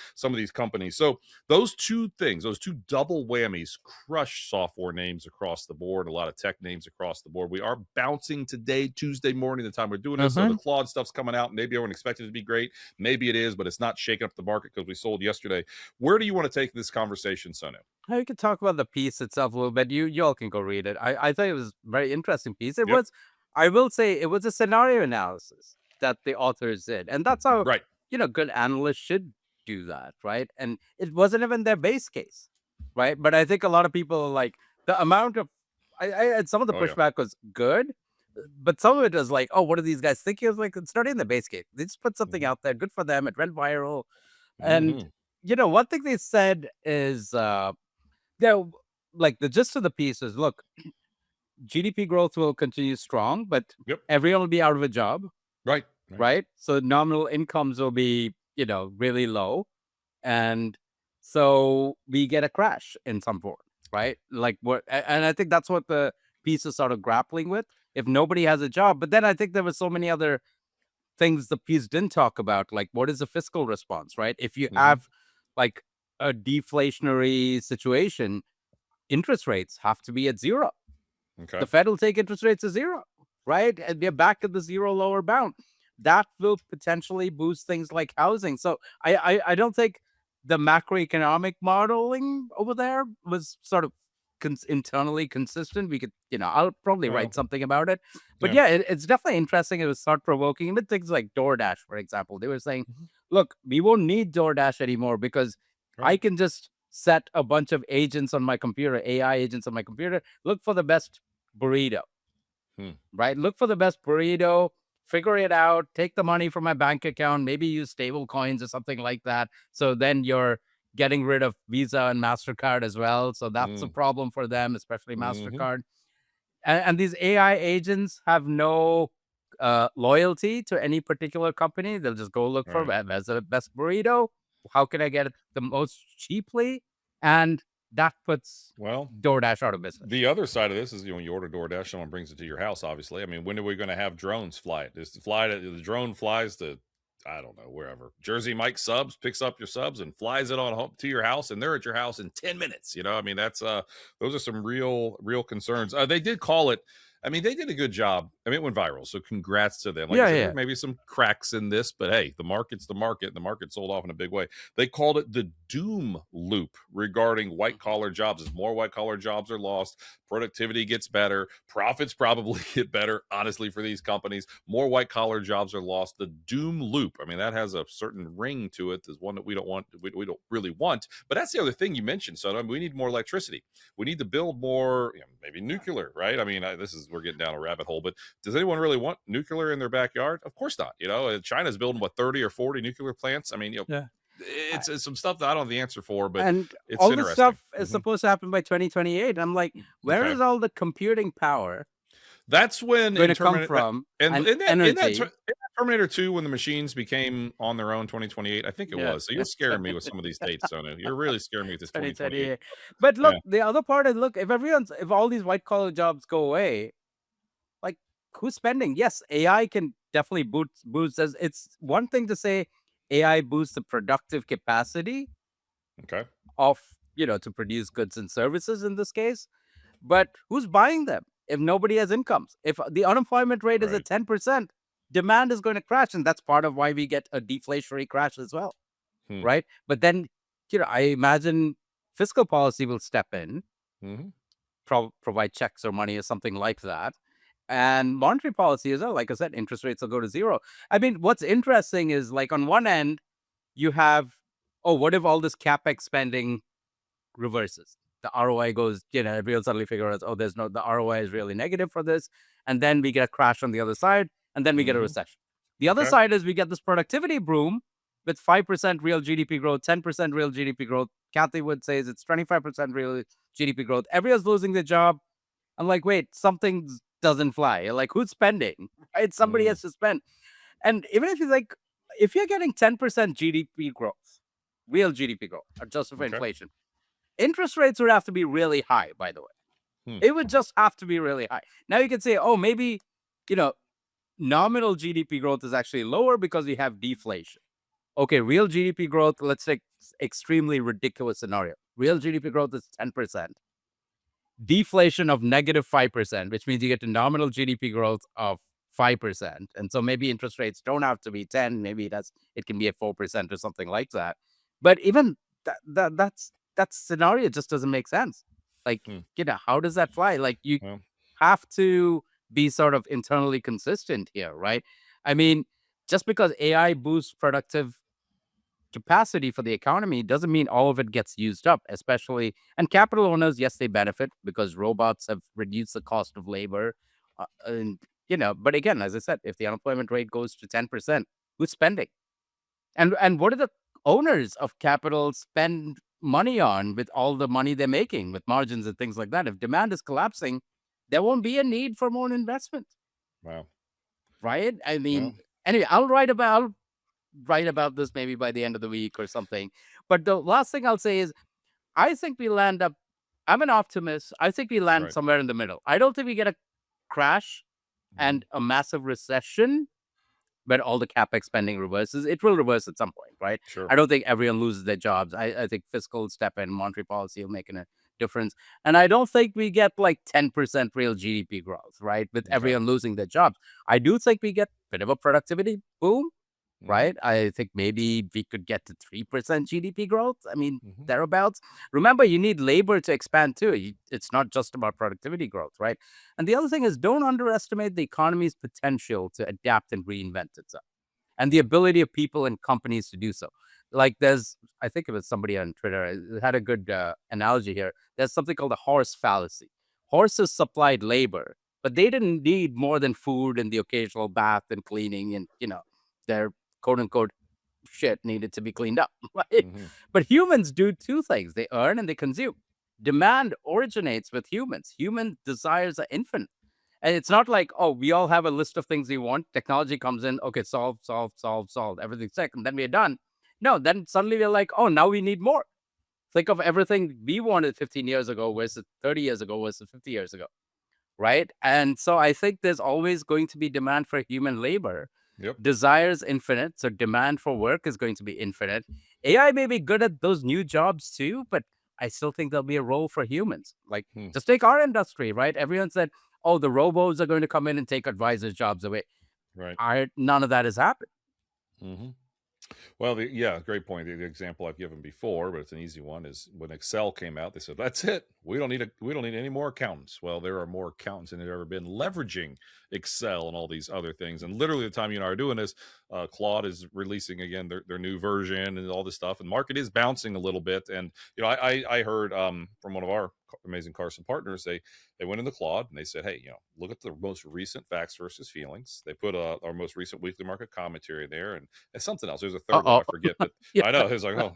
companies. So those two things, those two double whammies, crush software names across the board, a lot of tech names across the board. We are bouncing today, Tuesday morning, the time we're doing this. So the Claude stuff's coming out. Maybe everyone expected it to be great. Maybe it is, but it's not shaking up the market because we sold yesterday. Where do you want to take this conversation, Sonu? We could talk about the piece itself a little bit. You all can go read it. I thought it was a very interesting piece. It Yep. was, I will say, it was a scenario analysis that the authors did, and that's how Right. good analysts should do that, right? And it wasn't even their base case, right? But I think a lot of people are like the amount of, and some of the Oh, yeah. pushback was good, but some of it was like, oh, what are these guys thinking? It was like, it's not in the base case. They just put something out there. Good for them. It went viral, and one thing they said is. Yeah, like the gist of the piece is, look, GDP growth will continue strong, but Yep. everyone will be out of a job, Right. right? So nominal incomes will be, really low. And so we get a crash in some form, right? Like and I think that's what the piece is sort of grappling with. If nobody has a job, but then I think there were so many other things the piece didn't talk about, like what is the fiscal response, right? If you have like a deflationary situation, interest rates have to be at zero. Okay. The Fed will take interest rates to zero, right? And they're back at the zero lower bound. That will potentially boost things like housing. So I don't think the macroeconomic modeling over there was sort of internally consistent. We could, I'll probably write something about it. But yeah, it's definitely interesting. It was thought provoking. Even things like DoorDash, for example, they were saying, look, we won't need DoorDash anymore because I can just set a bunch of agents on my computer, AI agents on my computer, look for the best burrito, right? Look for the best burrito, figure it out, take the money from my bank account, maybe use stable coins or something like that. So then you're getting rid of Visa and MasterCard as well. So that's a problem for them, especially MasterCard. And these AI agents have no loyalty to any particular company. They'll just go look for where's the best burrito. How can I get it the most cheaply? And that puts DoorDash out of business. The other side of this is, when you order DoorDash, someone brings it to your house, obviously. I mean, when are we going to have drones fly it? The drone flies to, I don't know, wherever. Jersey Mike subs, picks up your subs and flies it on home to your house, and they're at your house in 10 minutes. I mean, that's those are some real concerns. They did call it I mean, they did a good job. I mean, it went viral, so congrats to them. Like I Yeah, said, yeah, there may be some cracks in this, but hey, the market's the market, and the market sold off in a big way. They called it the doom loop regarding white collar jobs. As more white collar jobs are lost, productivity gets better, profits probably get better, honestly, for these companies. More white collar jobs are lost. The doom loop, I mean, that has a certain ring to it. There's one that we don't want, we don't really want. But that's the other thing you mentioned. So I mean, we need more electricity. We need to build more, maybe nuclear, right? I mean, we're getting down a rabbit hole, but does anyone really want nuclear in their backyard? Of course not. China's building what, 30 or 40 nuclear plants. I mean, yeah. it's some stuff that I don't have the answer for, but And it's all this interesting. stuff is supposed to happen by 2028. I'm like, where Okay, is all the computing power that's when going in to come Terminator, from, and and in that energy? Terminator 2, when the machines became on their own, 2028, I think it Yeah. was. So you're scaring me with some of these dates, Sonu. You're really scaring me with this 2028. 2028. But Yeah. look, the other part is, look, if all these white collar jobs go away, like, who's spending? Yes, AI can definitely boost. As it's one thing to say AI boosts the productive capacity Okay. of, to produce goods and services in this case, but who's buying them if nobody has incomes? If the unemployment rate is Right. at 10%, demand is going to crash, and that's part of why we get a deflationary crash as well, Hmm. right? But then, I imagine fiscal policy will step in, Hmm. provide checks or money or something like that. And monetary policy as well, like I said, interest rates will go to zero. I mean, what's interesting is, like, on one end, you have, oh, what if all this Capex spending reverses? The ROI goes, everyone suddenly figure out, oh, the ROI is really negative for this. And then we get a crash on the other side, and then we get a Hmm. recession. The other Okay. side is we get this productivity boom with 5% real GDP growth, 10% real GDP growth. Kathy Wood says it's 25% real GDP growth. Everyone's losing their job. I'm like, wait, something doesn't fly. Like, who's spending? Right? Somebody Mm. has to spend. And even if you're getting 10% GDP growth, real GDP growth, adjusted for Okay. inflation, interest rates would have to be really high, by the way. Hmm. It would just have to be really high. Now you could say, oh, maybe, nominal GDP growth is actually lower because we have deflation. Okay, real GDP growth, let's take extremely ridiculous scenario. Real GDP growth is 10%. Deflation of -5%, which means you get to nominal GDP growth of 5%. And so maybe interest rates don't have to be 10, maybe it can be at 4% or something like that. But even that scenario just doesn't make sense. Like, Hmm. how does that fly? Like, you Well, have to be sort of internally consistent here, right? I mean, just because AI boosts productive capacity for the economy doesn't mean all of it gets used up, especially, and capital owners, yes, they benefit because robots have reduced the cost of labor. And, but again, as I said, if the unemployment rate goes to 10%, who's spending? And what do the owners of capital spend money on with all the money they're making with margins and things like that? If demand is collapsing, there won't be a need for more investment, wow. right? I Well, mean, anyway, I'll write about this maybe by the end of the week or something. But the last thing I'll say is, I think we land up. I'm an optimist. I think we land right. somewhere in the middle. I don't think we get a crash Mhm. and a massive recession, but all the capex spending reverses. It will reverse at some point, right? Sure. I don't think everyone loses their jobs. I think fiscal step in, monetary policy will make a difference. And I don't think we get like 10% real GDP growth, right? With Okay. everyone losing their jobs. I do think we get a bit of a productivity boom, Mhm. right? I think maybe we could get to 3% GDP growth. I mean, Mhm. thereabouts. Remember, you need labor to expand too. It's not just about productivity growth, right? And the other thing is, don't underestimate the economy's potential to adapt and reinvent itself, and the ability of people and companies to do so. Like, I think it was somebody on Twitter had a good analogy here. There's something called the horse fallacy. Horses supplied labor, but they didn't need more than food and the occasional bath and cleaning, and their quote unquote shit needed to be cleaned up. Right? Mhm. But humans do two things: they earn and they consume. Demand originates with humans. Human desires are infinite. And it's not like, oh, we all have a list of things we want. Technology comes in, okay, solve, solve, solve, solve, everything's sick, and then we're done. No, then suddenly we're like, oh, now we need more. Think of everything we wanted 15 years ago versus 30 years ago versus 50 years ago, right? And so I think there's always going to be demand for human labor. Yep. Desire is infinite, so demand for work is going to be infinite. AI may be good at those new jobs too, but I still think there'll be a role for humans. Like, Hmm. just take our industry, right? Everyone said, oh, the robos are going to come in and take advisors' jobs away. Right. None of that has happened. Hmm. Well, yeah, great point. The example I've given before, but it's an easy one, is when Excel came out. They said, "That's it. We don't need any more accountants." Well, there are more accountants than there ever been leveraging Excel and all these other things. And literally, the time you and I are doing this, Claude is releasing again their new version and all this stuff. And the market is bouncing a little bit. And I heard from one of our amazing Carson partners, they went into Claude and they said, "Hey, look at the most recent facts versus feelings." They put our most recent weekly market commentary there, and something else. There's a third one Uh I forget, but yeah. I know it's like, oh,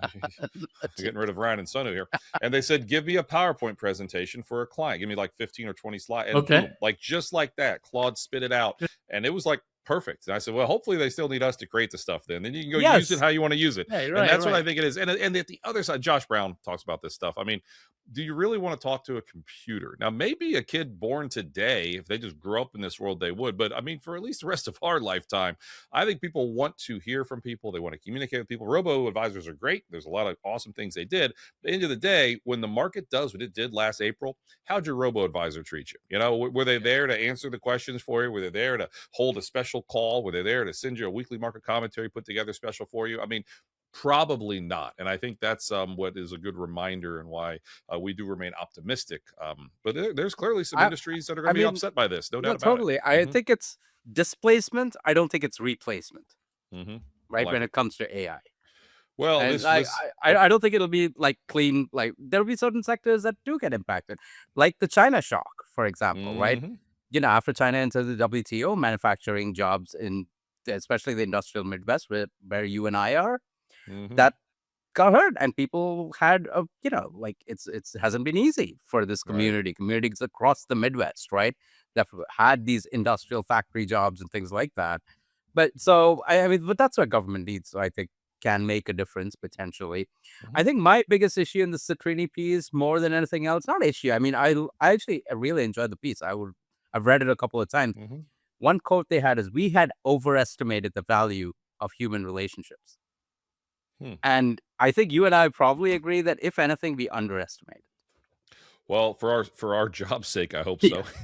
getting rid of Ryan and Sonu here. And they said, "Give me a PowerPoint presentation for a client. Give me like 15 or 20 slides." And Okay. boom, like just like that, Claude spit it out, and it was like perfect. And I said, well, hopefully they still need us to create the stuff. Then you can go use it Yes. how you want to use it. Right, And right, that's what I right. think it is. And at the other side, Josh Brown talks about this stuff. I mean, do you really want to talk to a computer? Now, maybe a kid born today, if they just grew up in this world, they would. But I mean, for at least the rest of our lifetime, I think people want to hear from people. They want to communicate with people. Robo advisors are great. There's a lot of awesome things they did. At the end of the day, when the market does what it did last April, how'd your robo advisor treat you? Were they there to answer the questions for you? Were they there to hold a special call? Were they there to send you a weekly market commentary put together special for you? I mean, probably not. And I think that's what is a good reminder and why we do remain optimistic. But there's clearly some industries that are going to be upset by this. No doubt about totally. it. I think it's displacement. I don't think it's replacement, Mm-hmm. right? Like when it. it comes to AI. Well, And this I don't think it'll be like clean. Like there'll be certain sectors that do get impacted, like the China shock, for example, right? mhm, After China entered the WTO, manufacturing jobs in especially the industrial Midwest, where you and I are, mhm, that got hurt, and people had a like it's hasn't been easy for this right. communities across the Midwest, right? That had these industrial factory jobs and things like that. But so I mean, but that's what government needs. So I think can make a difference potentially. Mhm, I think my biggest issue in the Citrini piece, more than anything else, not issue. I mean, I actually really enjoyed the piece. I've read it a couple of times. mhm. One quote they had is, "We had overestimated the value of human relationships." Hmm. And I think you and I probably agree that if anything, we underestimate. Well, for our job's sake, I hope Yeah. so.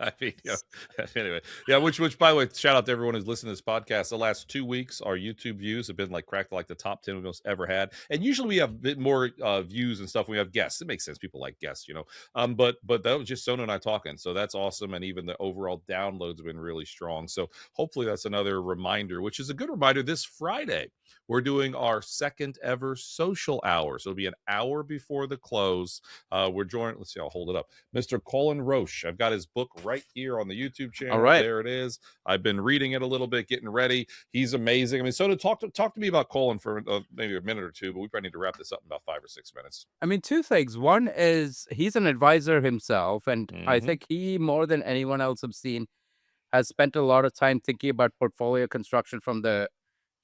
I mean, anyway, yeah. Which, by the way, shout out to everyone who's listened to this podcast. The last 2 weeks, our YouTube views have been like cracked like the top 10 we've most ever had. And usually we have a bit more views and stuff when we have guests. It makes sense. People like guests. But that was just Sonu and I talking, so that's awesome. And even the overall downloads have been really strong. So hopefully that's another reminder, which is a good reminder. This Friday, we're doing our second ever social hour. So it'll be an hour before the close. We're joined. Let's see. I'll hold it up. Mr. Colin Roche. I've got his book right here on the YouTube channel. All right. There it is. I've been reading it a little bit, getting ready. He's amazing. I mean, so to talk to me about Colin for maybe a minute or two, but we probably need to wrap this up in about 5 or 6 minutes. I mean, two things. One is he's an advisor himself, and I Mhm. think he, more than anyone else I've seen, has spent a lot of time thinking about portfolio construction from a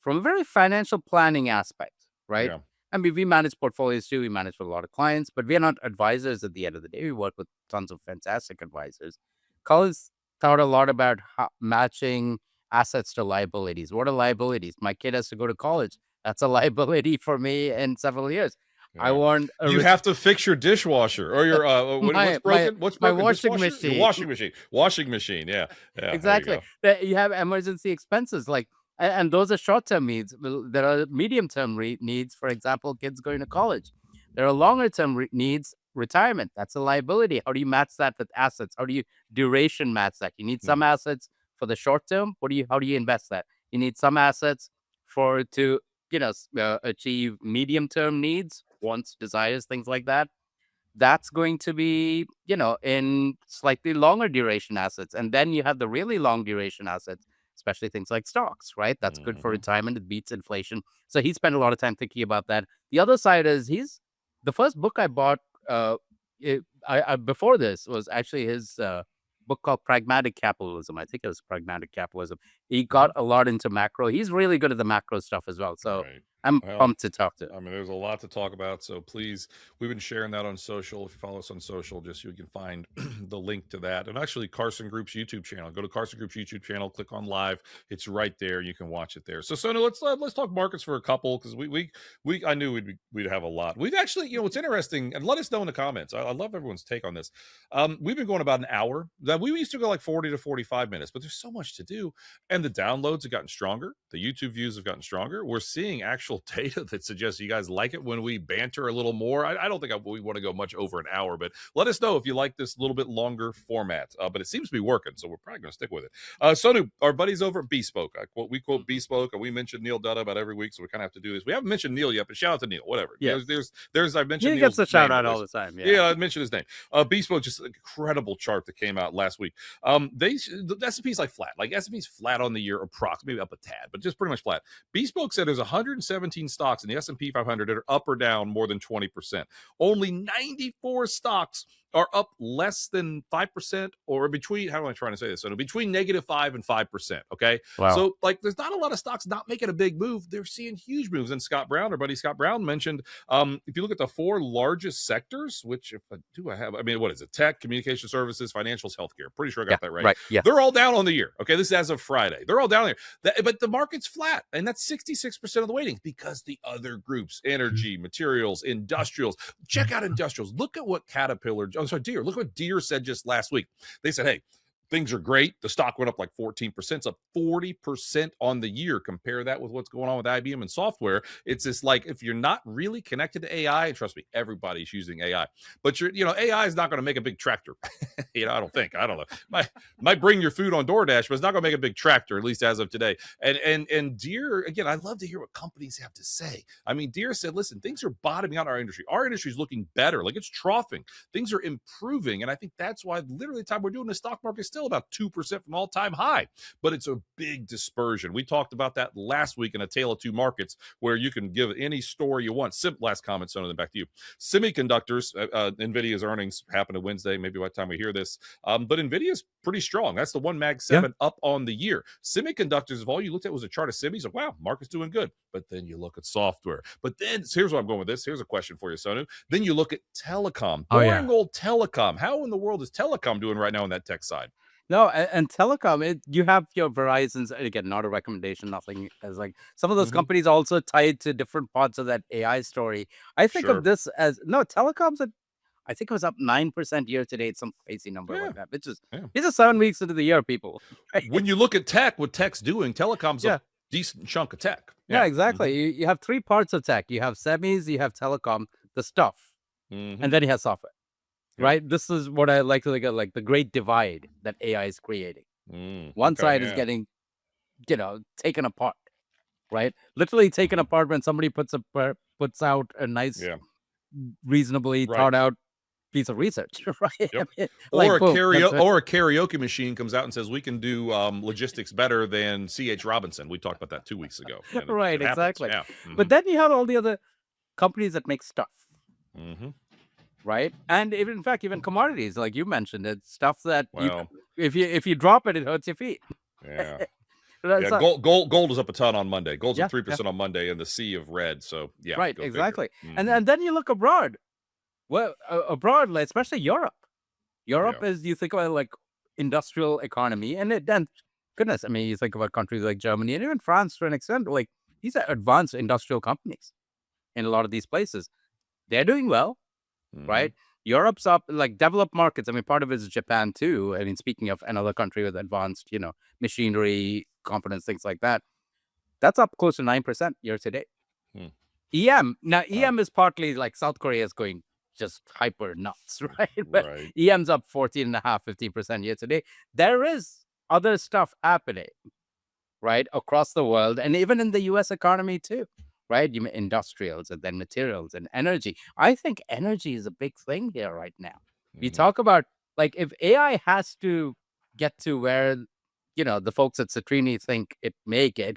very financial planning aspect, right? Yeah. I mean, we manage portfolios too. We manage for a lot of clients, but we are not advisors at the end of the day. We work with tons of fantastic advisors. Colin's thought a lot about matching assets to liabilities. What are liabilities? My kid has to go to college. That's a liability for me in several years. I Yeah. want a You have to fix your dishwasher or your what's broken? What's my broken? washing Dishwasher? Your machine. washing machine. Washing machine. Yeah. Yeah. There you Exactly. go. That you have emergency expenses and those are short-term needs. Well, there are medium-term needs, for example, kids going to college. There are longer-term needs, retirement. That's a liability. How do you match that with assets? How do you duration match that? You need some assets for the short term. How do you invest that? You need some assets to achieve medium-term needs, wants, desires, things like that. That's going to be, in slightly longer duration assets. And then you have the really long duration assets, especially things like stocks, right? That's good for Mhm. retirement. It beats inflation. So he spent a lot of time thinking about that. The other side is the first book I bought before this was actually his book called Pragmatic Capitalism. I think it was Pragmatic Capitalism. He got a lot into macro. He's really good at the macro stuff as well. So Right. I'm Well, pumped to talk to. I mean, there's a lot to talk about, so please, we've been sharing that on social. If you follow us on social, just so you can find the link to that. And actually, Carson Group's YouTube channel. Go to Carson Group's YouTube channel, click on live. It's right there. You can watch it there. So, Sonu, let's talk markets for a couple, because we I knew we'd have a lot. We've actually, what's interesting, and let us know in the comments. I love everyone's take on this. We've been going about an hour. That we used to go like 40 to 45 minutes, but there's so much to do, and the downloads have gotten stronger. The YouTube views have gotten stronger. We're seeing actual data that suggests you guys like it when we banter a little more. I don't think we want to go much over an hour, but let us know if you like this little bit longer format. But it seems to be working, so we're probably going to stick with it. Sonu, our buddies over at Bespoke, we quote Bespoke, and we mention Neil Dutta about every week, so we kind of have to do this. We haven't mentioned Neil yet, but shout out to Neil. Whatever. Yes. There's I mentioned He Neil's gets a shout name out twice. all the time. Yeah, I mentioned his name. Bespoke, just an incredible chart that came out last week. The S&P's like flat. Like S&P's flat on the year, approximately, maybe up a tad, but just pretty much flat. Bespoke said there's 117 stocks in the S&P 500 that are up or down more than 20%. Only 94 stocks are up less than 5%, or between, how am I trying to say this? So between -5 and 5%. Okay. Wow. So like there's not a lot of stocks not making a big move. They're seeing huge moves. And Scott Brown, our buddy Scott Brown, mentioned if you look at the 4 largest sectors, which if I have, I mean, what is it? Tech, communication services, financials, healthcare. Pretty sure I got that right. Yeah. They're all down on the year. Okay. This is as of Friday. They're all down there. But the market's flat, and that's 66% of the weighting, because the other groups, energy, materials, industrials, check out industrials. Look at what Deere. Look what Deere said just last week. They said, hey, things are great. The stock went up like 14%. It's up 40% on the year. Compare that with what's going on with IBM and software. It's just like, if you're not really connected to AI, and trust me, everybody's using AI, but AI is not going to make a big tractor. I don't think. I don't know. Might bring your food on DoorDash, but it's not going to make a big tractor, at least as of today. And Deere, again, I love to hear what companies have to say. I mean, Deere said, listen, things are bottoming out in our industry. Our industry is looking better. Like, it's troughing. Things are improving. And I think that's why literally the time we're doing the stock market is still about 2% from all-time high, but it's a big dispersion. We talked about that last week in A Tale of Two Markets, where you can give any story you want. Last comment, Sonu, then back to you. Semiconductors, NVIDIA's earnings happen on Wednesday, maybe by the time we hear this, but NVIDIA's pretty strong. That's the one Mag 7 up on the year. Semiconductors, if all you looked at was a chart of semis, like, wow, market's doing good. But then you look at software. But then, here's where I'm going with this. Here's a question for you, Sonu. Then you look at telecom. Boring old telecom. How in the world is telecom doing right now on that tech side? No, and telecom, you have your Verizons, again, not a recommendation, nothing, as like some of those companies also tied to different parts of that AI story. I think of this as, no, telecoms, I think it was up 9% year to date, some crazy number like that. These are 7 weeks into the year, people. When you look at tech, what tech's doing, telecom's a decent chunk of tech. Yeah, exactly. You have 3 parts of tech. You have semis, you have telecom, the stuff, and then you have software. Right? This is what I like to look at, like the great divide that AI is creating. One side is getting, taken apart, right? Literally taken apart when somebody puts out a nice, reasonably thought out piece of research, right? Yep. I mean, or a karaoke machine comes out and says we can do logistics better than C.H. Robinson. We talked about that 2 weeks ago. Right, exactly. Yeah. But then you have all the other companies that make stuff. Right, and in fact, even commodities, like you mentioned, it's stuff that if you drop it, it hurts your feet. Yeah. Gold is up a ton on Monday. Gold's up 3% on Monday in the sea of red. So right, exactly. And then you look abroad. Well, abroad, especially Europe. Europe is, you think about like industrial economy, and then goodness, I mean, you think about countries like Germany and even France to an extent. Like, these are advanced industrial companies in a lot of these places. They're doing well. Right? Europe's up, like developed markets. I mean, part of it is Japan too. I mean, speaking of another country with advanced, machinery, components, things like that, that's up close to 9% year to date. EM. Now, EM is partly like South Korea is going just hyper nuts, right? But EM's up 14.5%, 15% year to date. There is other stuff happening, right, across the world, and even in the US economy too. Right? You mean industrials, and then materials and energy. I think energy is a big thing here right now. We talk about, like, if AI has to get to where, the folks at Citrini think it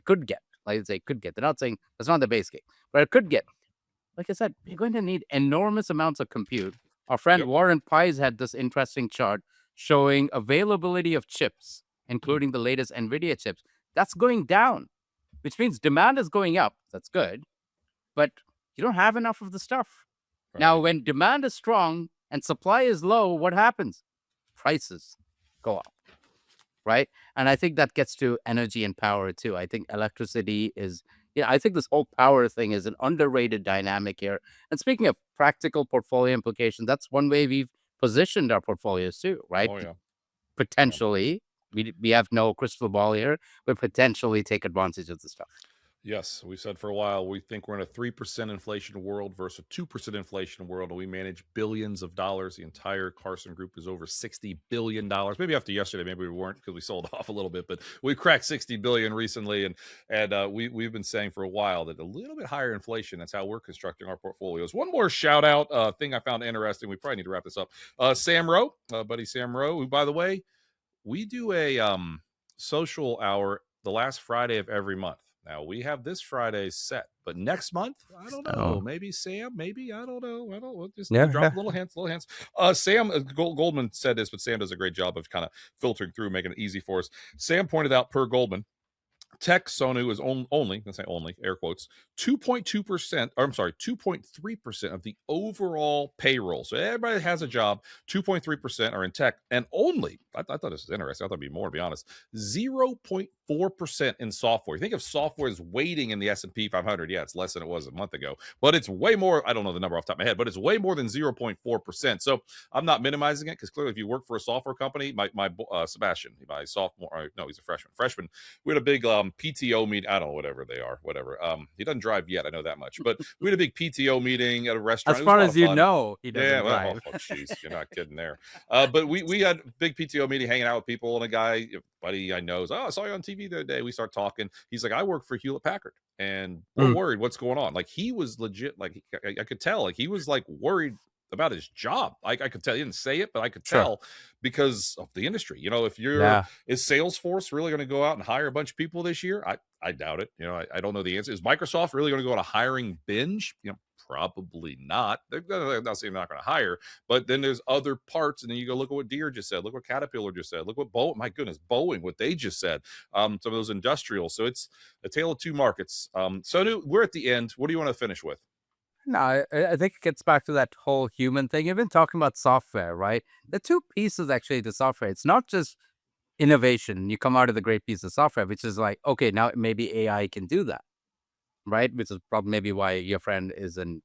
could get. Like, they could get. They're not saying that's not the base case, but it could get. Like I said, you're going to need enormous amounts of compute. Our friend Warren Pies had this interesting chart showing availability of chips, including the latest NVIDIA chips. That's going down, which means demand is going up. That's good. but you don't have enough of the stuff. Now, Right. when demand is strong and supply is low, what happens? Prices go up, right? And I think that gets to energy and power too. I think electricity is, I think this whole power thing is an underrated dynamic here. And speaking of practical portfolio implications, that's one way we've positioned our portfolios too, right? Oh yeah. Yeah. Potentially, we have no crystal ball here, but potentially take advantage of the stuff. Yes, we said for a while we think we're in a 3% inflation world versus a 2% inflation world, and we manage billions of dollars. The entire Carson Group is over $60 billion. Maybe after yesterday, maybe we weren't because we sold off a little bit, but we cracked 60 billion recently, and we've been saying for a while that a little bit higher inflation. That's how we're constructing our portfolios. One more shout out thing I found interesting. We probably need to wrap this up. Sam Rowe, buddy Sam Rowe, who by the way, we do a social hour the last Friday of every month. Now we have this Friday set, but next month, I don't know. Maybe Sam, maybe I don't know. I don't know. Just drop little hints, little hints. Sam Goldman said this, but Sam does a great job of kind of filtering through, making it easy for us. Sam pointed out per Goldman, tech Sonu is only, let's say only, air quotes, 2.2%, or I'm sorry, 2.3% of the overall payroll. So everybody has a job, 2.3% are in tech, and only, I thought this was interesting, I thought it'd be more, to be honest, 0.4% in software. You think of software as weighting in the S&P 500, yeah, it's less than it was a month ago, but it's way more, I don't know the number off the top of my head, but it's way more than 0.4%. So I'm not minimizing it, because clearly if you work for a software company, my Sebastian, my sophomore, no, he's a freshman, we had a big PTO meet. I don't know, whatever they are, whatever. He doesn't drive yet. I know that much. But we had a big PTO meeting at a restaurant. As far as you know, he doesn't drive. Oh, jeez, you're not kidding there. But we had a big PTO meeting, hanging out with people, and a guy, buddy I know, I saw you on TV the other day. We start talking. He's like, I work for Hewlett Packard, and we're worried what's going on. Like, he was legit. Like, I could tell. Like, he was like worried about his job. I could tell. He didn't say it, but I could tell because of the industry. If you're is Salesforce really going to go out and hire a bunch of people this year? I doubt it. I don't know the answer. Is Microsoft really going to go on a hiring binge? Probably not. They're not saying they're not going to hire, but then there's other parts, and then you go look at what Deere just said, look what Caterpillar just said, look what Boeing, what they just said. Some of those industrials. So it's a tale of two markets. So we're at the end. What do you want to finish with? No, I think it gets back to that whole human thing. You've been talking about software, right? The two pieces actually to software. It's not just innovation. You come out of the great piece of software, which is like, okay, now maybe AI can do that, right? Which is probably maybe why your friend isn't,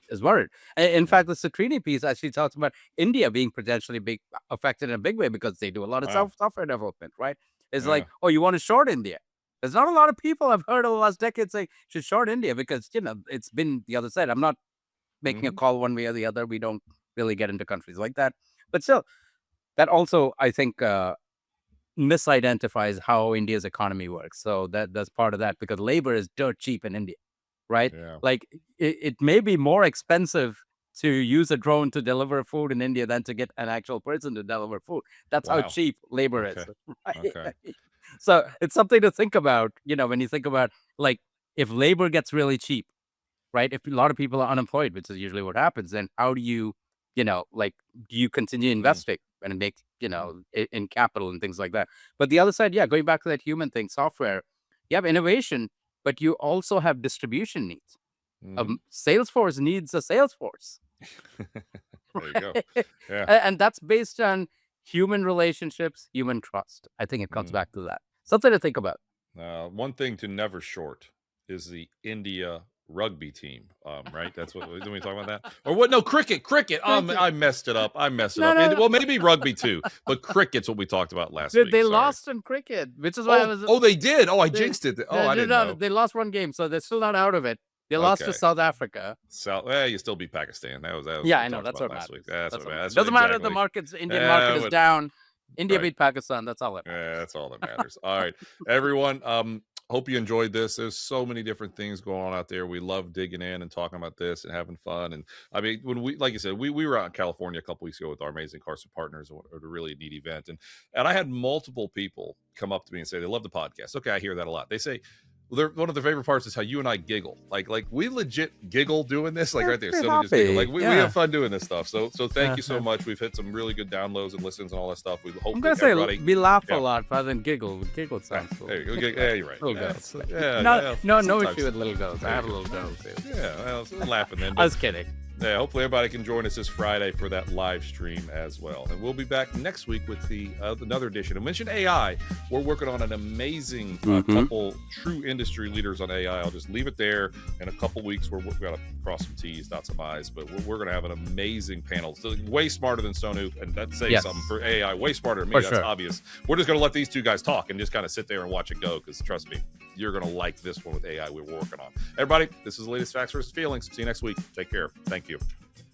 is worried. In fact, the Citrini piece actually talks about India being potentially affected in a big way because they do a lot of software development, right? It's like, oh, you want to short India? There's not a lot of people I've heard over the last decade say should short India because, it's been the other side. I'm not making a call one way or the other. We don't really get into countries like that. But still, that also, I think, misidentifies how India's economy works. So that's part of that, because labor is dirt cheap in India, right? Yeah. Like, it may be more expensive to use a drone to deliver food in India than to get an actual person to deliver food. That's how cheap labor is. Right? Okay. So it's something to think about, when you think about, like, if labor gets really cheap, right? If a lot of people are unemployed, which is usually what happens, then how do you, do you continue investing and make, in capital and things like that? But the other side, going back to that human thing, software, you have innovation, but you also have distribution needs. Salesforce needs a Salesforce. There you go. Yeah. And that's based on human relationships, human trust. I think it comes back to that. Something to think about. One thing to never short is the India rugby team, right? That's what we talk about that, or what? No, cricket. I messed it up. No. Well, maybe rugby too, but cricket's what we talked about last week. They lost in cricket, which is why I was. Oh, they did. Oh, I jinxed it. I didn't know. They lost one game, so they're still not out of it. They lost to South Africa. You still beat Pakistan. That was I know. That's what matters. That's what matters. Doesn't matter if the Indian market is down. India beat Pakistan. That's all that matters. Yeah, that's all that matters. All right, everyone. Hope you enjoyed this. There's so many different things going on out there. We love digging in and talking about this and having fun. And I mean, when like you said, we were out in California a couple weeks ago with our amazing Carson partners at a really neat event. And I had multiple people come up to me and say they love the podcast. Okay, I hear that a lot. They say, one of the favorite parts is how you and I giggle. Like we legit giggle doing this. Like right there, We're so just giggle. Like happy. we Yeah. have fun doing this stuff. So thank you so much. We've hit some really good downloads and listens and all that stuff. We hope I'm gonna say everybody. we laugh Yeah. a lot rather than giggle. Giggle sounds cool. There you go. Yeah, you're right. Little Yeah, girls. yeah, No sometimes- issue with little girls. I have a little girl too. Yeah, well, I'm laughing then. I But was kidding. yeah, hopefully everybody can join us this Friday for that live stream as well. And we'll be back next week with the another edition. I mentioned AI. We're working on an amazing couple true industry leaders on AI. I'll just leave it there. In a couple weeks, we're going to cross some T's, dot some I's, but we're going to have an amazing panel. So way smarter than Sonu, and that says something for AI. Way smarter than me. For That's sure. obvious. We're just going to let these two guys talk and just kind of sit there and watch it go, because trust me, you're going to like this one with AI we're working on. Everybody, this is the latest Facts versus Feelings. See you next week. Take care. Thank you.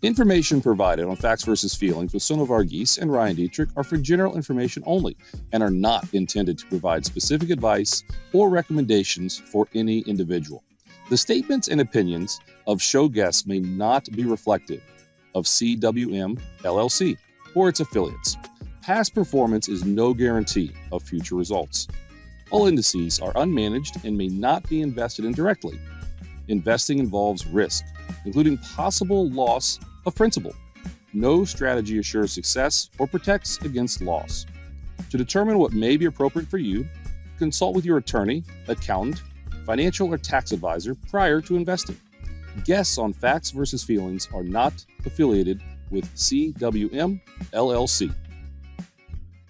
Information provided on Facts versus Feelings with Sonu Varghese and Ryan Detrick are for general information only and are not intended to provide specific advice or recommendations for any individual. The statements and opinions of show guests may not be reflective of CWM LLC or its affiliates. Past performance is no guarantee of future results. All indices are unmanaged and may not be invested in directly. Investing involves risk, including possible loss of principal. No strategy assures success or protects against loss. To determine what may be appropriate for you, consult with your attorney, accountant, financial or tax advisor prior to investing. Guests on Facts versus Feelings are not affiliated with CWM LLC.